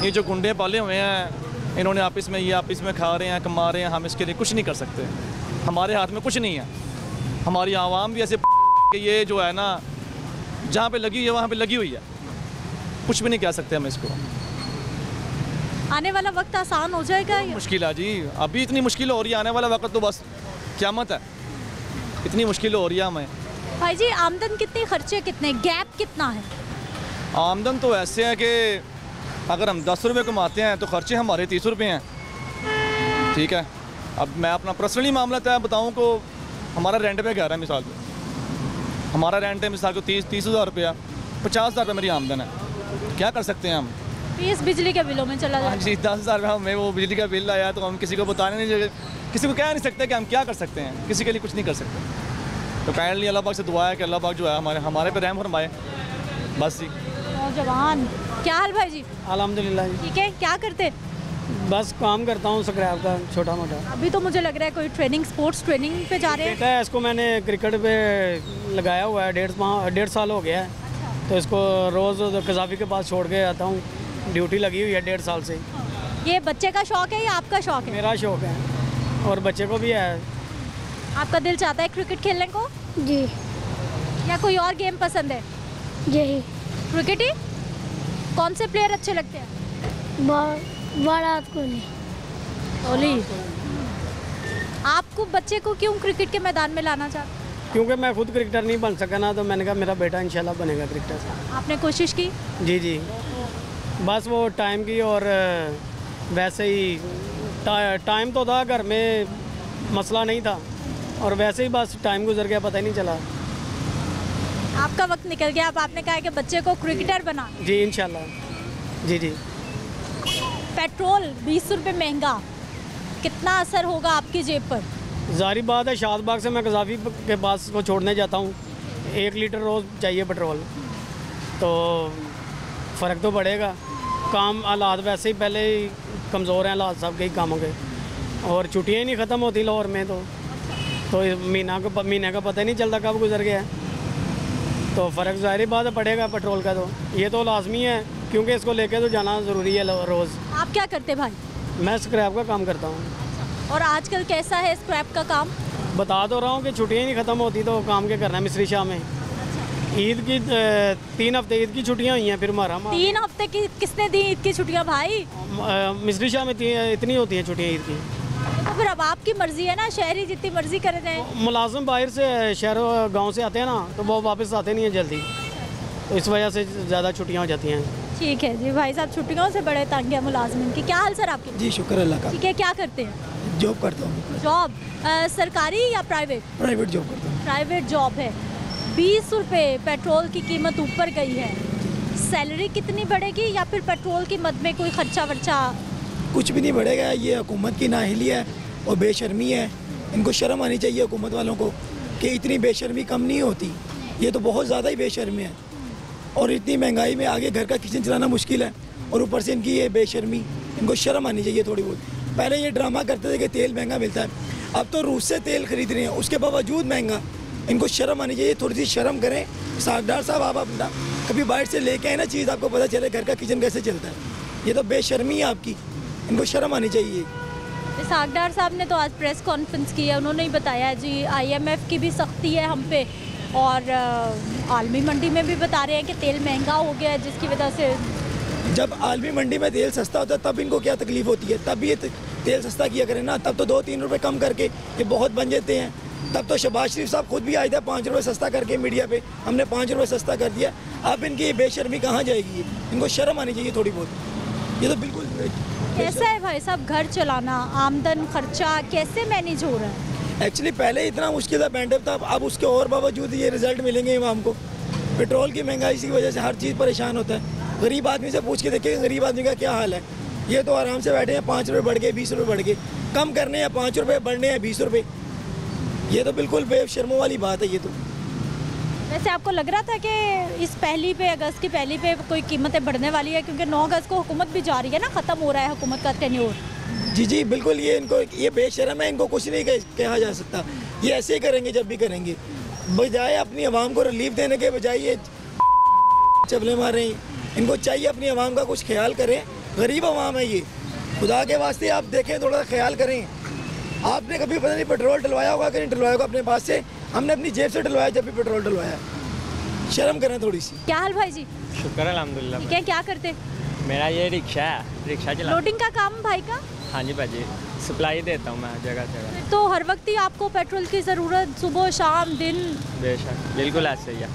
ये जो गुंडे पाले हुए हैं इन्होंने आपस में, ये आपस में खा रहे हैं, कमा रहे हैं, हम इसके लिए कुछ नहीं कर सकते। हमारे हाथ में कुछ नहीं है। हमारी आवाम भी ऐसे कि ये जो है ना जहाँ पे लगी हुई है वहाँ पे लगी हुई है, कुछ भी नहीं कह सकते हम इसको। आने वाला वक्त आसान हो जाएगा? मुश्किल है जी, अभी इतनी मुश्किल हो रही है, आने वाला वक्त तो बस क़यामत है, इतनी मुश्किल हो रही है हमें। भाई जी आमदन कितनी, खर्चे कितने, गैप कितना है? आमदन तो ऐसे है कि अगर हम 10 रुपये कमाते हैं तो खर्चे हमारे 30 रुपये हैं, ठीक है। अब मैं अपना पर्सनली मामला तय बताऊँ को, हमारा रेंट पे घर है, मिसाल पे हमारा रेंट है मिसाल को 30,000 रुपया, 50,000 रुपये मेरी आमदन है, क्या कर सकते हैं हम? इस बिजली के बिलों में चला जाए जी 10,000 रुपये हमें वो बिजली का बिल आया, तो हम किसी को बताने नहीं, किसी को कह नहीं सकते कि हम क्या कर सकते हैं, किसी के लिए कुछ नहीं कर सकते। तो काइंडली अल्लाह पाक से दुआ है कि अल्लाह पाक जो है हमारे पे रहम फरमाए, बस जी। नौजवान, क्या हाल भाई जी? अल्हम्दुलिल्लाह जी। ठीक है, क्या करते? बस काम करता हूँ स्क्रैप का, छोटा मोटा। अभी तो मुझे लग रहा है कोई ट्रेनिंग, स्पोर्ट्स ट्रेनिंग पे जा रहे हैं। बेटा है, इसको मैंने क्रिकेट पे लगाया हुआ है, 1.5 साल हो गया है। तो इसको रोज़ कज़ाफ़ी के पास छोड़ के आता हूँ, ड्यूटी लगी हुई है 1.5 साल से। ये बच्चे का शौक है या आपका शौक है? मेरा शौक है और बच्चे को भी है। आपका दिल चाहता है क्रिकेट खेलने को? जी। या कोई और गेम पसंद है? यही क्रिकेट ही? कौन से प्लेयर अच्छे लगते हैं? विराट कोहली। कोहली। आपको बच्चे को क्यों क्रिकेट के मैदान में लाना चाहते? क्योंकि मैं खुद क्रिकेटर नहीं बन सका ना, तो मैंने कहा मेरा बेटा इंशाल्लाह बनेगा क्रिकेटर। आपने कोशिश की? जी जी, बस वो टाइम की, और वैसे ही टाइम तो था, घर में मसला नहीं था, और वैसे ही बस टाइम गुजर गया, पता ही नहीं चला। आपका वक्त निकल गया, अब आपने कहा कि बच्चे को क्रिकेटर बना। जी इंशाल्लाह। जी जी। पेट्रोल 20 रुपये महंगा, कितना असर होगा आपकी जेब पर? जारी बात है, शादबाग से मैं कज़ाफ़ी के पास को छोड़ने जाता हूँ, 1 लीटर रोज़ चाहिए पेट्रोल, तो फ़र्क तो पड़ेगा। काम हालात वैसे ही पहले ही कमज़ोर हैं हालात सब के ही कामों के, और छुट्टियाँ ही नहीं ख़त्म होती लाहौर में, तो महीने का पता ही नहीं चलता कब गुजर गया है। तो फ़र्क ज़ाहिर बात है पड़ेगा पेट्रोल का, तो ये तो लाजमी है, क्योंकि इसको लेके तो जाना ज़रूरी है रोज़। आप क्या करते भाई? मैं स्क्रैप का काम करता हूँ। और आजकल कैसा है स्क्रैप का काम? बता तो रहा हूँ कि छुट्टियाँ नहीं ख़त्म होती, तो काम क्या करना है। मिस्री शाह में ईद की 3 हफ्ते ईद की छुट्टियाँ हुई हैं, फिर हमारा 3 हफ्ते की किसने दी ईद की छुट्टियाँ भाई? मिस्री शाह में इतनी होती हैं छुट्टियाँ ईद की। तो फिर अब आपकी मर्जी है ना, शहरी जितनी मर्जी करे जाए। मुलाजिम बाहर से शहरों गांव से आते हैं ना, तो वो वापस आते नहीं हैं जल्दी, तो इस वजह से ज़्यादा छुट्टियाँ हो जाती हैं। ठीक है जी, भाई साहब छुट्टियों से बड़े तंग है मुलाजिम की। क्या हाल सर आपके? जी शुक्र अल्लाह का। ठीक है, क्या करते हैं? जॉब करता हूँ। जॉब सरकारी या प्राइवेट? प्राइवेट जॉब करता हूँ। प्राइवेट जॉब है। 20 रुपये पेट्रोल की कीमत ऊपर गई है, सैलरी कितनी बढ़ेगी, या फिर पेट्रोल की मद में कोई खर्चा वर्चा? कुछ भी नहीं बढ़ेगा, ये हुकूमत की नाअहली है और बेशर्मी है। इनको शर्म आनी चाहिए हुकूमत वालों को कि इतनी बेशर्मी कम नहीं होती, ये तो बहुत ज़्यादा ही बेशर्मी है। और इतनी महंगाई में आगे घर का किचन चलाना मुश्किल है, और ऊपर से इनकी ये बेशर्मी, इनको शर्म आनी चाहिए थोड़ी बहुत। पहले ये ड्रामा करते थे कि तेल महंगा मिलता है, अब तो रूस से तेल खरीद रहे हैं, उसके बावजूद महंगा। इनको शर्म आनी चाहिए, थोड़ी सी शर्म करें। सागदार साहब, आप अपना कभी बाहर से लेके आए ना चीज़, आपको पता चले घर का किचन कैसे चलता है। ये तो बेशर्मी है आपकी, इनको शर्म आनी चाहिए। इसहाकडार साहब ने तो आज प्रेस कॉन्फ्रेंस की है, उन्होंने ही बताया जी IMF की भी सख्ती है हम पे, और आलमी मंडी में भी बता रहे हैं कि तेल महंगा हो गया है, जिसकी वजह से जब आलमी मंडी में तेल सस्ता होता है तब इनको क्या तकलीफ होती है, तब ये तेल सस्ता किया करें ना, तब तो 2-3 रुपए कम करके ये बहुत बन जाते हैं। तब तो शहबाज शरीफ साहब खुद भी आए थे 5 रुपये सस्ता करके मीडिया पे, हमने 5 रुपये सस्ता कर दिया। अब इनकी ये बेशर्मी कहाँ जाएगी, इनको शर्म आनी चाहिए थोड़ी बहुत। ये तो बिल्कुल कैसा है भाई साहब घर चलाना, आमदन खर्चा कैसे मैनेज हो रहा है? एक्चुअली पहले इतना मुश्किल था, बैंडअप था, अब उसके और बावजूद ये रिजल्ट मिलेंगे इमाम को। पेट्रोल की महंगाई की वजह से हर चीज़ परेशान होता है। गरीब आदमी से पूछ के देखिए गरीब आदमी का क्या हाल है। ये तो आराम से बैठे हैं, 5 रुपये बढ़ गए, 20 रुपये बढ़ गए, कम करने हैं 5 रुपये, बढ़ने हैं 20 रुपये। ये तो बिल्कुल बेशर्मों वाली बात है ये तो। वैसे आपको लग रहा था कि इस अगस्त की पहली पे कोई कीमतें बढ़ने वाली है, क्योंकि 9 अगस्त को हुकूमत भी जा रही है ना, ख़त्म हो रहा है हुकूमत का टेन्योर। जी बिल्कुल, ये इनको ये बेशर्म है, इनको कुछ नहीं कहा जा सकता। ये ऐसे ही करेंगे जब भी करेंगे, बजाय अपनी आवाम को रिलीफ देने के बजाय ये चबले मार रहे हैं। इनको चाहिए अपनी आवाम का कुछ ख्याल करें, गरीब आवाम है ये, खुदा के वास्ते आप देखें, थोड़ा ख्याल करें। आपने कभी पता नहीं पेट्रोल डलवाया होगा कि नहीं डलवाया होगा अपने पास से, हमने अपनी जेब से डलवाया जब भी पेट्रोल डलवाया। शर्म करें थोड़ी सी। क्या हाल भाई जी? शुक्र अल्हम्दुलिल्लाह। ठीक है, क्या करते? मेरा ये रिक्शा है, रिक्शा चला। लोडिंग का काम भाई का? हाँ जी भाजी, सप्लाई देता हूँ मैं जगह जगह। तो हर वक्त ही आपको पेट्रोल की ज़रूरत, सुबह शाम दिन? बेशक, बिल्कुल ऐसे ही है,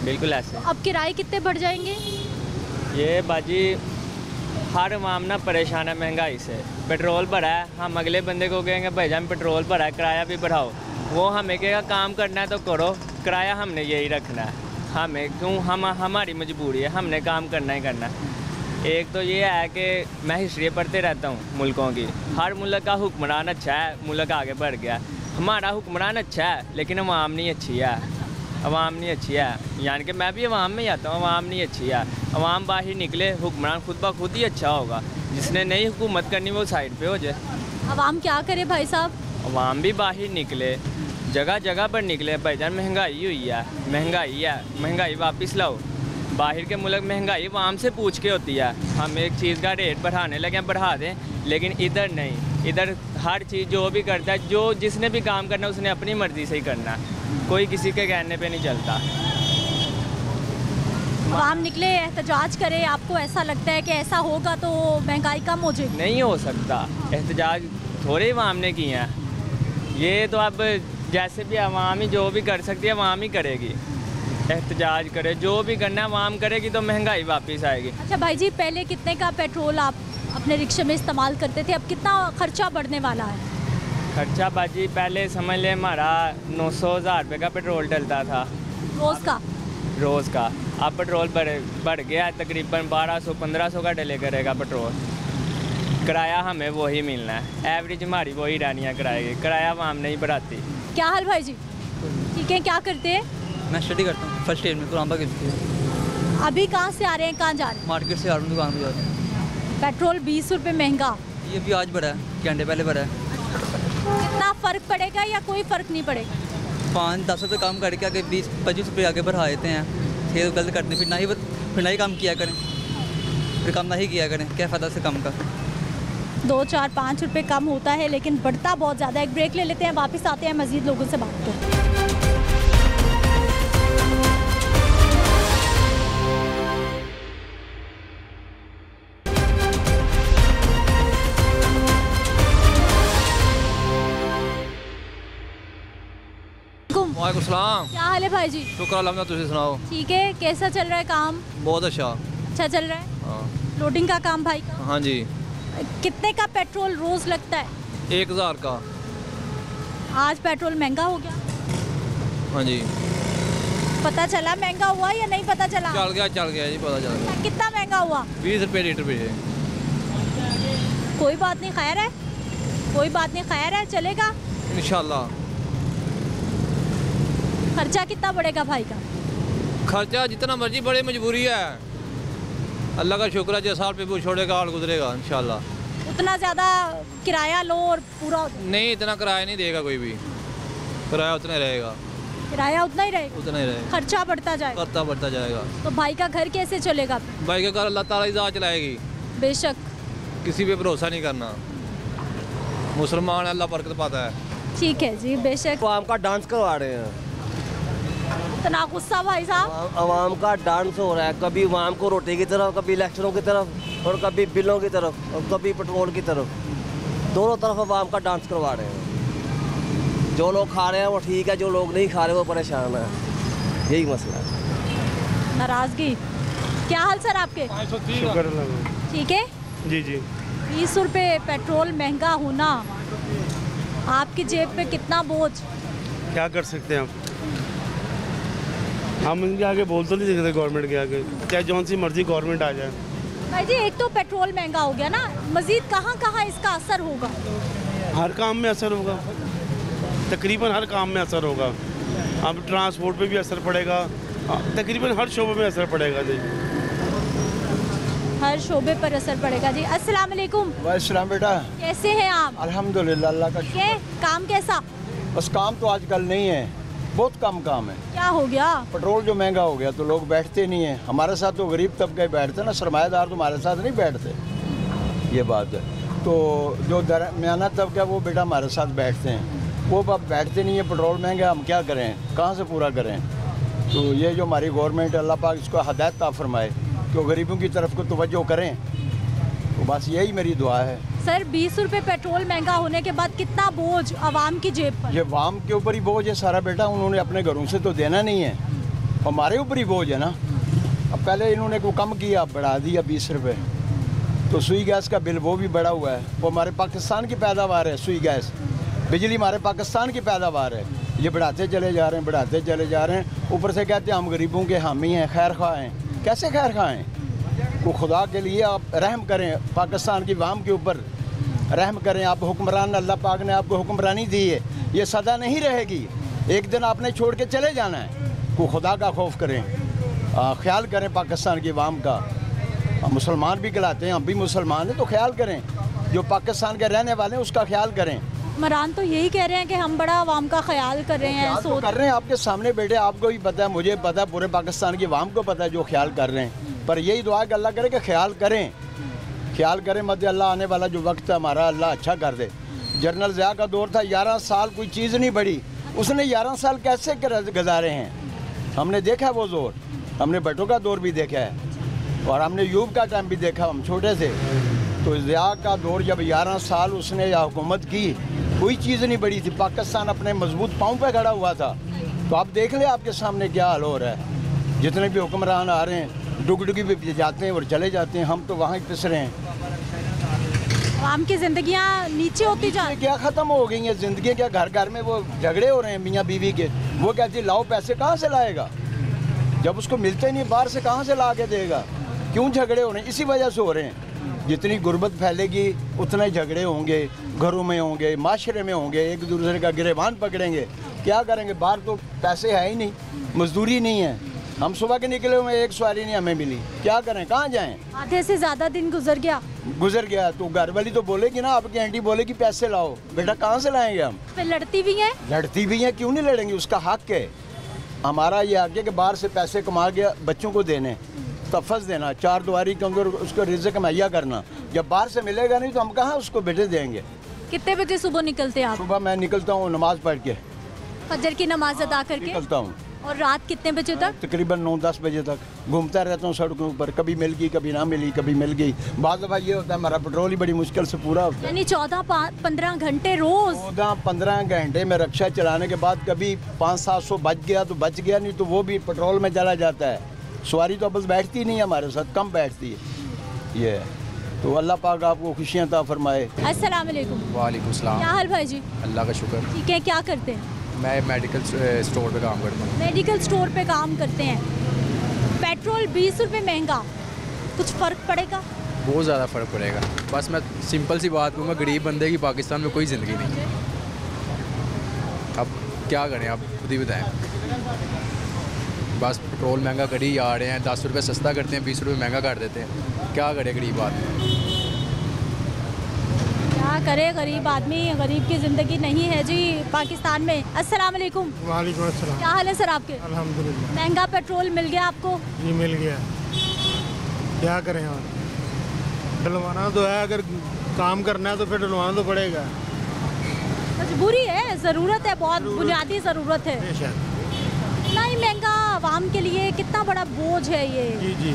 बिल्कुल ऐसे। अब किराए कितने बढ़ जाएंगे? ये बाजी हर आवाम ना परेशान है महंगाई से। पेट्रोल भरा है, हम अगले बंदे को कहेंगे भाईजान पेट्रोल भरा है, किराया भी बढ़ाओ। वो हमें कहेगा काम करना है तो करो, किराया हमने यही रखना है। हमें क्यों, हमारी मजबूरी है, हमने काम करना ही करना है। एक तो ये है कि मैं हिस्ट्री पढ़ते रहता हूँ मुल्कों की, हर मुल्क का हुक्मरान अच्छा है, मुल्क आगे बढ़ गया। हमारा हुक्मरान अच्छा है लेकिन अवाम नहीं अच्छी है, अवाम नहीं अच्छी है। यानी कि मैं भी अवाम में ही आता हूँ, अवाम नहीं अच्छी है। अवाम बाहर निकले, हुक्मरान खुद ब खुद ही अच्छा होगा। जिसने नहीं हुकूमत करनी वो साइड पे हो जाए। अवाम क्या करे भाई साहब? अवाम भी बाहर निकले, जगह जगह पर निकले। भाईजान महंगाई हुई है, महंगाई है, महंगाई वापस लाओ। बाहर के मुल्क महंगाई अवाम से पूछ के होती है। हम एक चीज़ का रेट बढ़ाने लगे बढ़ा दें, लेकिन इधर नहीं। इधर हर चीज़ जो भी करता है, जो जिसने भी काम करना है उसने अपनी मर्ज़ी से ही करना है, कोई किसी के कहने पे नहीं चलता। अवाम निकले, एहतजाज करे, आपको ऐसा लगता है कि ऐसा होगा तो महंगाई कम हो जाएगी? नहीं हो सकता, एहतजाज थोड़े अवाम ने किए हैं। ये तो अब जैसे भी अवाम ही जो भी कर सकती है अवाम ही करेगी। एहतजाज करे, जो भी करना है अवाम करेगी तो महंगाई वापस आएगी। अच्छा भाई जी, पहले कितने का पेट्रोल आप अपने रिक्शे में इस्तेमाल करते थे, अब कितना खर्चा बढ़ने वाला है? खर्चा बाजी पहले समझ ले हमारा 900-1000 रुपये का पेट्रोल डलता था रोज़ का। रोज़ का। अब पेट्रोल बढ़ गया है, तकरीबन 1200-1500 का डले करेगा पेट्रोल। किराया हमें वही मिलना है, एवरेज हमारी वही रहनी है किराए की, किराया आवाम नहीं बढ़ाती। क्या हाल भाई जी? ठीक है, क्या करते हैं? मैं स्टडी करता हूँ फर्स्ट ईयर में, कुरान पाक। अभी कहाँ से आ रहे हैं, कहाँ जा रहे हैं? मार्केट से आ रहा हूँ, दुकान पर जा रहा हूँ। पेट्रोल 20 रुपये महंगा। ये भी आज बढ़ा है, घंटे पहले बढ़ा है। कितना फ़र्क पड़ेगा या कोई फ़र्क नहीं पड़ेगा? 5-10 रुपये कम करके आगे 20-25 रुपये आगे बढ़ा देते हैं। फिर गलत करते फिर ना ही काम किया करें, फिर काम ना ही किया करें, क्या फ़ायदा से कम का। 2-4-5 रुपये कम होता है लेकिन बढ़ता बहुत ज़्यादा है। एक ब्रेक ले लेते हैं, वापस आते हैं, मज़ीद लोगों से बात करते हैं। वालेकुम सलाम। क्या हाल है भाई जी? शुक्र अल्लाह, तुझे सुनाओ। ठीक है, कैसा चल रहा है काम? बहुत अच्छा। अच्छा चल रहा है? हाँ। लोडिंग का काम भाई का? हाँ जी। कितने का पेट्रोल रोज़ लगता है? 1000 का। आज पेट्रोल महंगा हो गया? हाँ जी। पता चला महंगा हुआ या नहीं पता चला? चल गया जी, पता चल गया। कितना महंगा हुआ? 20 रुपये लीटर पे। कोई बात नहीं, खैर है, कोई बात नहीं, खैर है, चलेगा इंशाल्लाह। खर्चा कितना बढ़ेगा भाई का? खर्चा जितना मर्जी बढ़े, मजबूरी है। अल्लाह का शुक्र है, जैसा साल पे वो छोड़ेगा हाल गुजरेगा इंशाल्लाह। उतना ज़्यादा किराया लो और पूरा? नहीं, इतना किराया नहीं देगा कोई भी, किराया उतना ही रहेगा। किराया उतना ही रहेगा? उतना ही रहेगा। खर्चा बढ़ता जाएगा? बढ़ता जाएगा। तो भाई का घर कैसे चलेगा? भाई का घर अल्लाह ताला ही ज़ात चलाएगी। बेशक। किसी पे भरोसा नहीं करना। मुसलमान अल्लाह बरकत पाता है। ठीक है जी, बेशक। आवाम का डांस करवा रहे हैं, इतना गुस्सा भाई साहब। आवाम का डांस हो रहा है, कभी आवाम को रोटी की तरफ, कभी इलेक्शनों की तरफ, और कभी बिलों की तरफ, और कभी पेट्रोल की तरफ। दोनों तरफ आवाम का डांस करवा रहे हैं। जो लोग खा रहे हैं वो ठीक है, जो लोग नहीं खा रहे वो परेशान है। यही मसला है। नाराजगी। क्या हाल सर आपके? शुक्र। ठीक है जी जी। 20 रुपये पेट्रोल महंगा होना, आपकी जेब पे कितना बोझ? क्या कर सकते हैं हम इनके आगे बोल तो नहीं सकते गवर्नमेंट के आगे, चाहे जौन सी मर्जी गवर्नमेंट आ जाए। भाई जी, एक तो पेट्रोल महंगा हो गया ना, मजीद कहाँ कहाँ इसका असर होगा? हर काम में असर होगा, तकरीबन हर काम में असर होगा। अब ट्रांसपोर्ट पे भी असर पड़ेगा, तकरीबन हर शोबे में असर पड़ेगा जी। हर शोबे पर असर पड़ेगा जी। अस्सलाम वालेकुम। वालेकुम बेटा, कैसे हैं आप? अल्हम्दुलिल्लाह, अल्लाह का शुक्र। काम कैसा? बस काम तो आजकल नहीं है, बहुत कम काम है। क्या हो गया? पेट्रोल जो महंगा हो गया तो लोग बैठते नहीं हैं। हमारे साथ तो गरीब तबके बैठते ना, सरमायादार तो हमारे साथ नहीं बैठते, ये बात है। तो जो दरमियाना तबका वो बेटा हमारे साथ बैठते हैं, वो अब बैठते नहीं है। पेट्रोल महंगा, हम क्या करें, कहाँ से पूरा करें? तो ये जो हमारी गवर्नमेंट, अल्लाह पाक इसको हदायत ता फरमाए कि गरीबों की तरफ को तवज्जो करें। तो बस यही मेरी दुआ है। सर 20 रुपये पेट्रोल महंगा होने के बाद कितना बोझ आवाम की जेब पर? ये आवाम के ऊपर ही बोझ है सारा बेटा, उन्होंने अपने घरों से तो देना नहीं है, हमारे ऊपर ही बोझ है ना। अब पहले इन्होंने को कम किया, बढ़ा दिया 20 रुपये। तो सुई गैस का बिल वो भी बढ़ा हुआ है, वो हमारे पाकिस्तान की पैदावार है। सुई गैस, बिजली हमारे पाकिस्तान की पैदावार है। ये बढ़ाते चले जा रहे हैं, बढ़ाते चले जा रहे हैं। ऊपर से कहते हैं हम गरीबों के हामी हैं, खैर खा हैं। कैसे खैर खा हैं? को खुदा के लिए आप रहम करें, पाकिस्तान की आवाम के ऊपर रहम करें। आप हुक्मरान, अल्लाह पाक ने आपको हुक्मरानी दी है, ये सदा नहीं रहेगी, एक दिन आपने छोड़ के चले जाना है। को खुदा का खौफ करें, ख्याल करें पाकिस्तान की आवाम का। मुसलमान भी कहलाते हैं, हम भी मुसलमान हैं, तो ख्याल करें। जो पाकिस्तान के रहने वाले हैं उसका ख्याल करें। मरान तो यही कह रहे हैं कि हम बड़ा आवाम का ख्याल कर रहे हैं। तो कर रहे हैं आपके सामने बेटे, आपको भी पता है, मुझे पता है, पूरे पाकिस्तान की आवाम को पता है जो ख्याल कर रहे हैं। पर यही दुआ कि अल्लाह करे कि ख्याल करें, ख्याल करें मत। अल्लाह आने वाला जो वक्त है हमारा, अल्लाह अच्छा कर दे। जनरल ज़िया का दौर था, 11 साल कोई चीज़ नहीं बढ़ी, उसने 11 साल कैसे गुजारे हैं, हमने देखा वो जोर। हमने भट्टो का दौर भी देखा है और हमने यूब का टाइम भी देखा, हम छोटे थे। तो ज़िया का दौर जब 11 साल उसने हुकूमत की, कोई चीज़ नहीं बढ़ी थी, पाकिस्तान अपने मजबूत पाँव पे खड़ा हुआ था। तो आप देख ले आपके सामने क्या हाल हो रहा है। जितने भी हुक्मरान आ रहे हैं डुगडुगी भी जाते हैं और चले जाते हैं, हम तो वहाँ ही पिस रहे हैं। आम की जिंदगियाँ नीचे होती जा रही, क्या ख़त्म हो गई हैं ज़िंदगी? क्या घर घर में वो झगड़े हो रहे हैं मियाँ बीवी के। वो कहती लाओ पैसे, कहाँ से लाएगा जब उसको मिलते नहीं, बाहर से कहाँ से ला के देगा? क्यों झगड़े हो रहे हैं? इसी वजह से हो रहे हैं। जितनी गुर्बत फैलेगी उतना ही झगड़े होंगे, घरों में होंगे, माशरे में होंगे, एक दूसरे का गिरेबान पकड़ेंगे। क्या करेंगे? बाहर तो पैसे है ही नहीं, मजदूरी नहीं है। हम सुबह के निकले हुए, एक सवारी नहीं हमें मिली, क्या करें, कहाँ जाएं? आधे से ज़्यादा दिन गुजर गया। तो घर वाली तो बोलेगी ना, आपकी आंटी बोलेगी पैसे लाओ, बेटा कहाँ से लाएंगे हम? फिर लड़ती भी हैं? लड़ती भी हैं, क्यों नहीं लड़ेंगी? उसका हक है। हमारा ये हक है कि बाहर से पैसे कमा के बच्चों को देने, तफज देना, चार दुआरी के अंदर उसको रिज़्क़ मुहैया करना। जब बाहर से मिलेगा नहीं तो हम कहाँ उसको बेटे देंगे? कितने बजे सुबह निकलते हैं आप? सुबह मैं निकलता हूँ नमाज पढ़ के, फजर की नमाज अदा करके निकलता हूँ। और रात कितने बजे तक? तकरीबन 9-10 बजे तक घूमता रहता हूँ सड़कों पर। कभी मिल गई, कभी ना मिली, कभी मिल गई। बाद दफ़ा ये होता है हमारा पेट्रोल ही बड़ी मुश्किल से पूरा होता है। यानी 14-15 घंटे रोज़? 14-15 घंटे में रक्षा चलाने के बाद कभी 500-700 बच गया तो बच गया, नहीं तो वो भी पेट्रोल में चला जाता है। सवारी तो बस बैठती नहीं है हमारे साथ, कम बैठती है। ये तो अल्लाह पाक आपको खुशियाँ अता फरमाए। अस्सलाम वालेकुम। वालेकुम सलाम। क्या हाल भाई जी? अल्लाह का शुक्र। ठीक है, क्या करते हैं? मैं मेडिकल स्टोर पे काम करता हूँ। मेडिकल स्टोर पे काम करते हैं। पेट्रोल 20 रुपये महंगा, कुछ फ़र्क पड़ेगा? बहुत ज़्यादा फ़र्क पड़ेगा। बस मैं सिंपल सी बात कहूँगा, गरीब बंदे की पाकिस्तान में कोई ज़िंदगी नहीं। अब क्या करें, आप खुद ही बताएं। बस पेट्रोल महंगा कर ही आ रहे हैं, 10 रुपये सस्ता करते हैं, 20 रुपये महंगा कर देते हैं। क्या करे गरीब आदमी? क्या करे गरीब आदमी? गरीब की ज़िंदगी नहीं है जी पाकिस्तान में। अस्सलाम वालेकुम। वालेकुम अस्सलाम। क्या हाल है सर आपके? अल्हम्दुलिल्लाह। महंगा पेट्रोल मिल गया आपको? जी मिल गया, क्या करें और डलवाना तो है, अगर काम करना है तो फिर डलवाना तो पड़ेगा। मजबूरी है, ज़रूरत है, बहुत बुनियादी ज़रूरत है। इतना ही महंगा आवाम के लिए कितना बड़ा बोझ है ये। जी जी,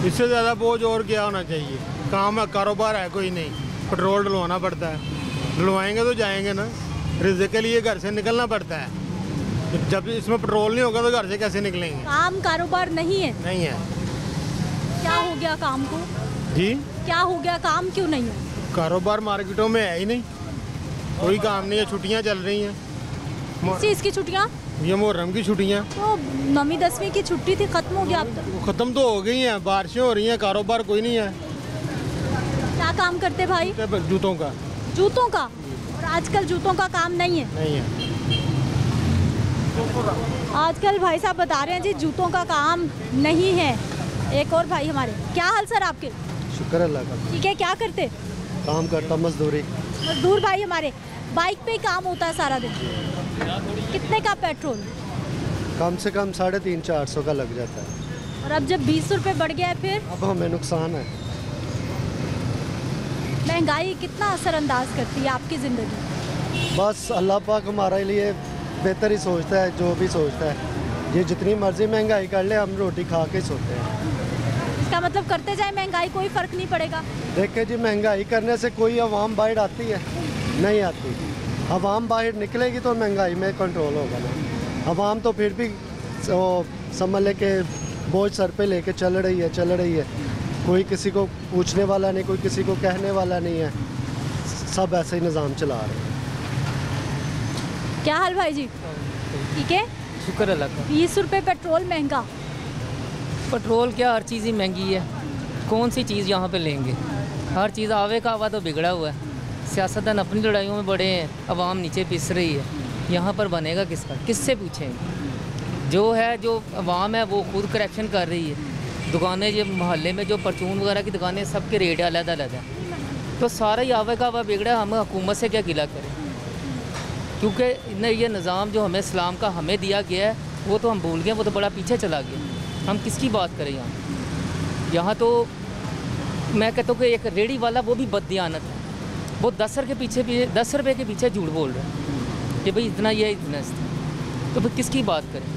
इससे ज़्यादा बोझ और क्या होना चाहिए। काम है, कारोबार है कोई नहीं, पेट्रोल डलवाना पड़ता है। डलवाएंगे तो जाएंगे ना, रिज़्क़ के लिए घर से निकलना पड़ता है। जब इसमें पेट्रोल नहीं होगा तो घर से कैसे निकलेंगे। काम कारोबार नहीं है। नहीं है। क्या हो गया काम को? जी, क्या हो गया, काम क्यों नहीं है? कारोबार मार्केटों में है ही नहीं, कोई काम नहीं है। छुट्टियां चल रही हैं। किस चीज़ की छुट्टियाँ? ये मुहर्रम की छुट्टियां। तो 9वीं 10वीं की छुट्टी थी, खत्म हो गया अब तो। ख़त्म तो हो गई हैं, बारिशें हो रही हैं, कारोबार कोई नहीं है। क्या काम करते भाई? जूतों का। जूतों का? और आजकल जूतों का काम नहीं है। नहीं है। आजकल भाई साहब बता रहे हैं जी जूतों का काम नहीं है। एक और भाई हमारे, क्या हाल सर आपके? शुक्र अल्लाह का। ठीक है, क्या करते? काम करता, मजदूरी। मजदूर भाई हमारे, बाइक पे ही काम होता है सारा दिन। कितने का पेट्रोल? कम से कम 350-400 का लग जाता है। और अब जब 20 रुपये बढ़ गया है फिर? अब हमें नुकसान है। महंगाई कितना असरअंदाज करती है आपकी ज़िंदगी? बस अल्लाह पाक हमारे लिए बेहतर ही सोचता है, जो भी सोचता है। ये जितनी मर्जी महंगाई कर ले, हम रोटी खा के सोते हैं। इसका मतलब करते जाए महंगाई, कोई फ़र्क नहीं पड़ेगा। देखे जी, महंगाई करने से कोई आवाम बाहर आती है? नहीं आती। आवाम बाहर निकलेगी तो महंगाई में कंट्रोल होगा ना। आवाम तो फिर भी समझ ले के बोझ सर पे लेके चल रही है। कोई किसी को पूछने वाला नहीं, कोई किसी को कहने वाला नहीं है। सब ऐसे ही निज़ाम चला रहे हैं। क्या हाल भाई जी? ठीक है, शुक्र अल्लाह का। 20 रुपये पेट्रोल महंगा। पेट्रोल क्या, हर चीज़ ही महंगी है। कौन सी चीज़ यहाँ पे लेंगे? हर चीज़ आवे का आवा तो बिगड़ा हुआ है। सियासतदान अपनी लड़ाइयों में बड़े हैं, आवाम नीचे पिस रही है। यहाँ पर बनेगा किसका? किससे पूछेंगे? जो है, जो आवाम है वो खुद करेक्शन कर रही है। दुकानें, ये मोहल्ले में जो परचून वगैरह की दुकानें, सबके रेट अलग अलग है। तो सारा ही आवे का आवा बिगड़ा है। हम हुकूमत से क्या गिला करें? क्योंकि ये निज़ाम जो हमें इस्लाम का हमें दिया गया है वो तो हम भूल गए, वो तो बड़ा पीछे चला गया। हम किसकी बात करें यहाँ तो मैं कहता हूँ कि एक रेडी वाला वो भी बददियानत है। वो 10 रुपये के पीछे झूठ बोल रहे हैं कि भाई इतना ये इतना। तो फिर किसकी बात करें?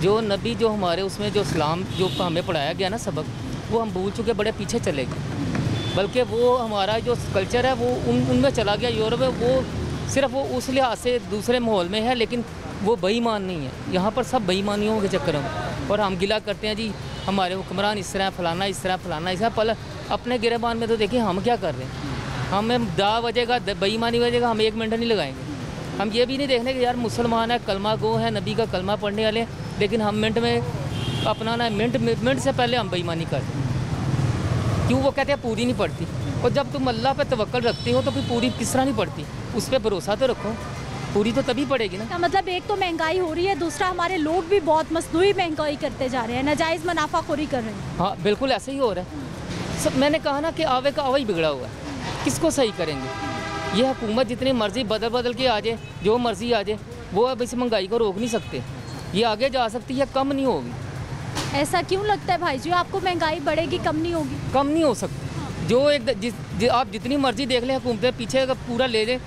जो नबी, जो हमारे उसमें जो इस्लाम जो हमें पढ़ाया गया ना सबक, वो हम भूल चुके, बड़े पीछे चले गए। बल्कि वो हमारा जो कल्चर है वो उनमें चला गया। यूरोप में वो सिर्फ वो उस लिहाज से दूसरे माहौल में है, लेकिन वो बेईमान नहीं है। यहाँ पर सब बेईमानियों के चक्कर में, और हम गिला करते हैं जी हमारे हुक्मरान इस तरह फलाना, इस तरह फलाना, इस तरह। पल अपने गिरबान में तो देखिए हम क्या कर रहे हैं। हमें दा बजेगा, बेईमानी बजेगा, हम 1 मिनट नहीं लगाएंगे। हम ये भी नहीं देखने कि यार मुसलमान है, कलमा गो है, नबी का कलमा पढ़ने वाले, लेकिन हम मिनट में अपना ना मिनट से पहले हम बेईमानी करते हैं। क्यों? वो कहते हैं पूरी नहीं पड़ती। और जब तुम अल्लाह पे तवक्कल रखते हो तो फिर पूरी किस तरह नहीं पड़ती? उस पर भरोसा तो रखो, पूरी तो तभी पड़ेगी ना। मतलब एक तो महंगाई हो रही है, दूसरा हमारे लोग भी बहुत मजदूरी महंगाई करते जा रहे हैं, नाजायज़ मुनाफाखोरी कर रहे हैं। हाँ बिल्कुल ऐसे ही हो रहा है। मैंने कहा ना कि आवे का आवा ही बिगड़ा हुआ है। किसको सही करेंगे? ये हुकूमत जितनी मर्जी बदल के आ जाए, जो मर्जी आ जाए, वो अब इस महंगाई को रोक नहीं सकते। ये आगे जा सकती है, कम नहीं होगी। ऐसा क्यों लगता है भाई जी आपको? महंगाई बढ़ेगी, कम नहीं होगी? कम नहीं हो सकती। जो आप जितनी मर्जी देख लें, हुकूमतें पीछे का पूरा ले लें,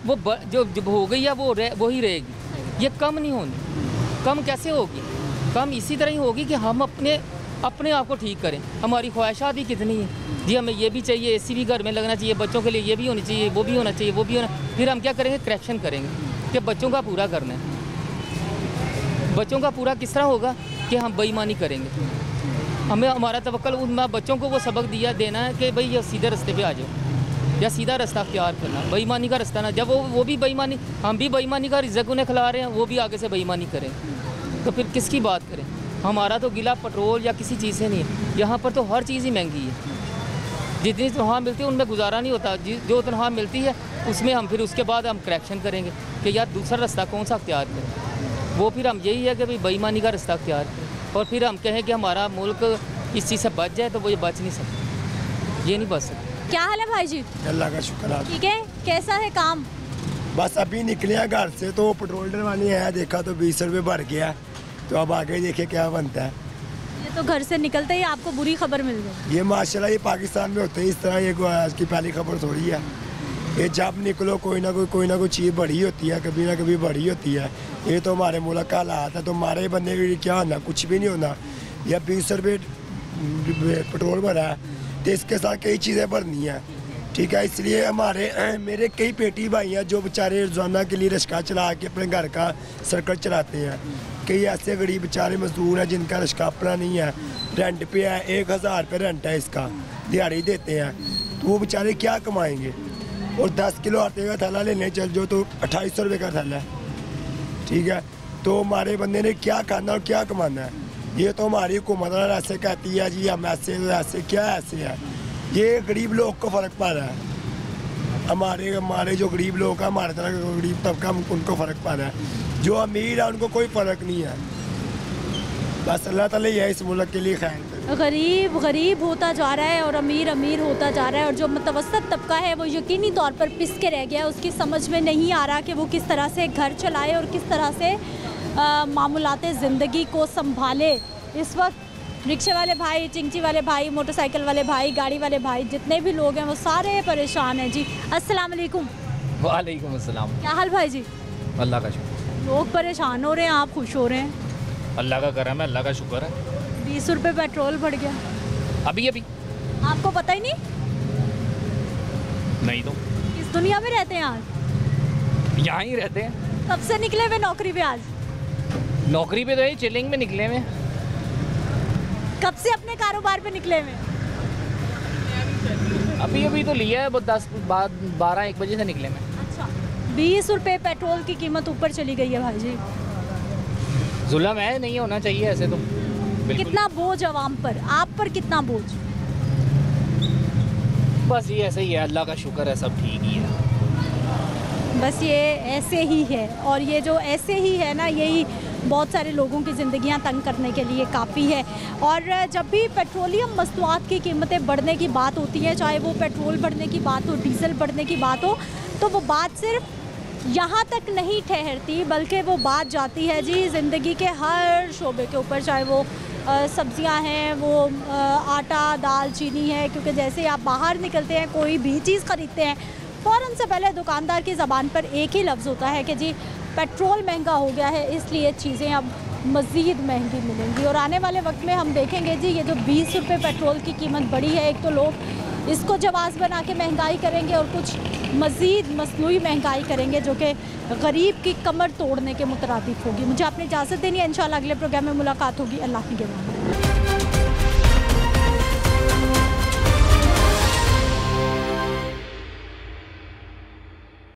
वो जो हो गई है वो ही रहेगी। ये कम नहीं होनी। कम कैसे होगी? कम इसी तरह ही होगी कि हम अपने आप को ठीक करें। हमारी ख्वाहिशात ही कितनी है जी, हमें ये भी चाहिए, एसी भी घर में लगना चाहिए, बच्चों के लिए ये भी होनी चाहिए, वो भी होना चाहिए, वो भी होना। फिर हम क्या करेंगे? करेक्शन करेंगे कि बच्चों का पूरा करना है। बच्चों का पूरा किस तरह होगा कि हम बेईमानी करेंगे। हमें हमारा तवक्कल उन बच्चों को वो सबक देना है कि भाई ये सीधे रास्ते पे आ जाओ, या सीधा रास्ता अख्तियार करना, बेईमानी का रास्ता ना। जब वो भी बेईमानी, हम भी बेईमानी का रिज़्क़ उन्हें खिला रहे हैं, वो भी आगे से बेईमानी करें, तो फिर किसकी बात करें? हमारा तो गिला पेट्रोल या किसी चीज़ से नहीं है। यहाँ पर तो हर चीज़ ही महंगी है। जितनी तनख्वाह मिलती है उनमें गुजारा नहीं होता। जो तनख्वाह मिलती है उसमें हम फिर उसके बाद हम करेक्शन करेंगे कि यार दूसरा रास्ता कौन सा अख्तियार करें। वो फिर हम यही है कि भाई बेईमानी का रास्ता अख्तियार करें, और फिर हम कहें कि हमारा मुल्क इस चीज़ से बच जाए, तो वो ये बच नहीं सकता, ये नहीं बच सकता। क्या हाल है भाई जी? अल्लाह का शुक्र है। ठीक है, कैसा है काम? बस अभी निकले हैं घर से, तो पेट्रोल डलवानी है, देखा तो 20 रुपये भर गया, तो अब आगे देखे क्या बनता है। ये तो घर से निकलते ही आपको बुरी खबर मिल गई। ये माशाल्लाह ये पाकिस्तान में होते हैं इस तरह, ये कोई आज की पहली खबर थोड़ी है। ये जब निकलो कोई ना कोई चीज़ बड़ी होती है, कभी ना कभी बड़ी होती है। ये तो हमारे मुल्क का हालात है, तो हमारे बंदे भी क्या होना, कुछ भी नहीं होना। या 20 रुपये पेट्रोल भरा है तो इसके साथ कई चीज़ें भरनी है, ठीक है। इसलिए मेरे कई पेटी भाई हैं जो बेचारे रोज़ाना के लिए रिक्शा चला के अपने घर का सर्कल चलाते हैं। कई ऐसे गरीब बेचारे मजदूर हैं जिनका रिक्शा अपना नहीं है, रेंट पे है, 1000 रुपये रेंट है, इसका दिहाड़ी देते हैं, तो वो बेचारे क्या कमाएंगे। और 10 किलो आटे का थैला लेने चल जाओ तो 2800 रुपये का थैला है, ठीक है। तो हमारे बंदे ने क्या खाना और क्या कमाना है। ये तो हमारी हुकूमत ऐसे कहती है जी हम ऐसे क्या ऐसे है। ये गरीब लोग को फ़र्क पड़ रहा है, हमारे जो गरीब लोग हैं, हमारे तरह का गरीब तबका उनको फ़र्क पड़ रहा है। जो अमीर है उनको कोई फ़र्क नहीं है। बस अल्लाह ताला ये इस मुल्क के लिए खैर। गरीब गरीब होता जा रहा है और अमीर अमीर होता जा रहा है, और जो मुतवस्सत तबका है वो यकीनी तौर पर पिस के रह गया। उसकी समझ में नहीं आ रहा कि वो किस तरह से घर चलाए और किस तरह से मामूलाते ज़िंदगी को संभाले। इस वक्त रिक्शे वाले भाई, चिंची वाले भाई, मोटरसाइकिल वाले भाई, गाड़ी वाले भाई, जितने भी लोग हैं वो सारे परेशान हैं जी। अस्सलाम वालेकुम। वालेकुम अस्सलाम। क्या हाल भाई जी? अल्लाह का शुक्र। लोग परेशान हो रहे हैं, आप खुश हो रहे हैं? अल्लाह का करम है, अल्लाह का शुक्र है। 20 रुपये पेट्रोल बढ़ गया अभी आपको पता ही नहीं? नहीं तो किस दुनिया में रहते हैं आज? यहाँ ही रहते हैं। कब से निकले हुए नौकरी पे? आज नौकरी पे तो यही चिलिंग में निकले हुए। कब से अपने कारोबार पे निकले हुए? अभी तो लिया है, वो 12-1 बजे से निकले में। अच्छा, 20 रुपये पेट्रोल की कीमत ऊपर चली गई है भाई जी। जुल्म है, नहीं होना चाहिए ऐसे तो। कितना बोझ आवाम पर, आप पर कितना बोझ? बस ये ऐसे ही है, अल्लाह का शुक्र है, सब ठीक ही है। बस ये ऐसे ही है, और ये जो ऐसे ही है ना, यही बहुत सारे लोगों की ज़िंदगियां तंग करने के लिए काफ़ी है। और जब भी पेट्रोलियम मस्तूआत की कीमतें बढ़ने की बात होती है, चाहे वो पेट्रोल बढ़ने की बात हो, डीजल बढ़ने की बात हो, तो वो बात सिर्फ यहाँ तक नहीं ठहरती, बल्कि वो बात जाती है जी ज़िंदगी के हर शोबे के ऊपर। चाहे वो सब्जियां हैं, वो आटा, दाल, चीनी है, क्योंकि जैसे आप बाहर निकलते हैं, कोई भी चीज़ ख़रीदते हैं, फ़ौरन से पहले दुकानदार की ज़बान पर एक ही लफ्ज़ होता है कि जी पेट्रोल महंगा हो गया है, इसलिए चीज़ें अब मज़ीद महंगी मिलेंगी। और आने वाले वक्त में हम देखेंगे जी ये जो 20 रुपये पेट्रोल की कीमत बढ़ी है, एक तो लोग इसको जवाज़ बना के महंगाई करेंगे और कुछ मज़ीद मसनूई महंगाई करेंगे जो कि गरीब की कमर तोड़ने के मुतरादिफ होगी। मुझे अपनी इजाज़त देनी है, इंशाल्लाह अगले प्रोग्राम में मुलाकात होगी। अल्लाह की निगहबानी।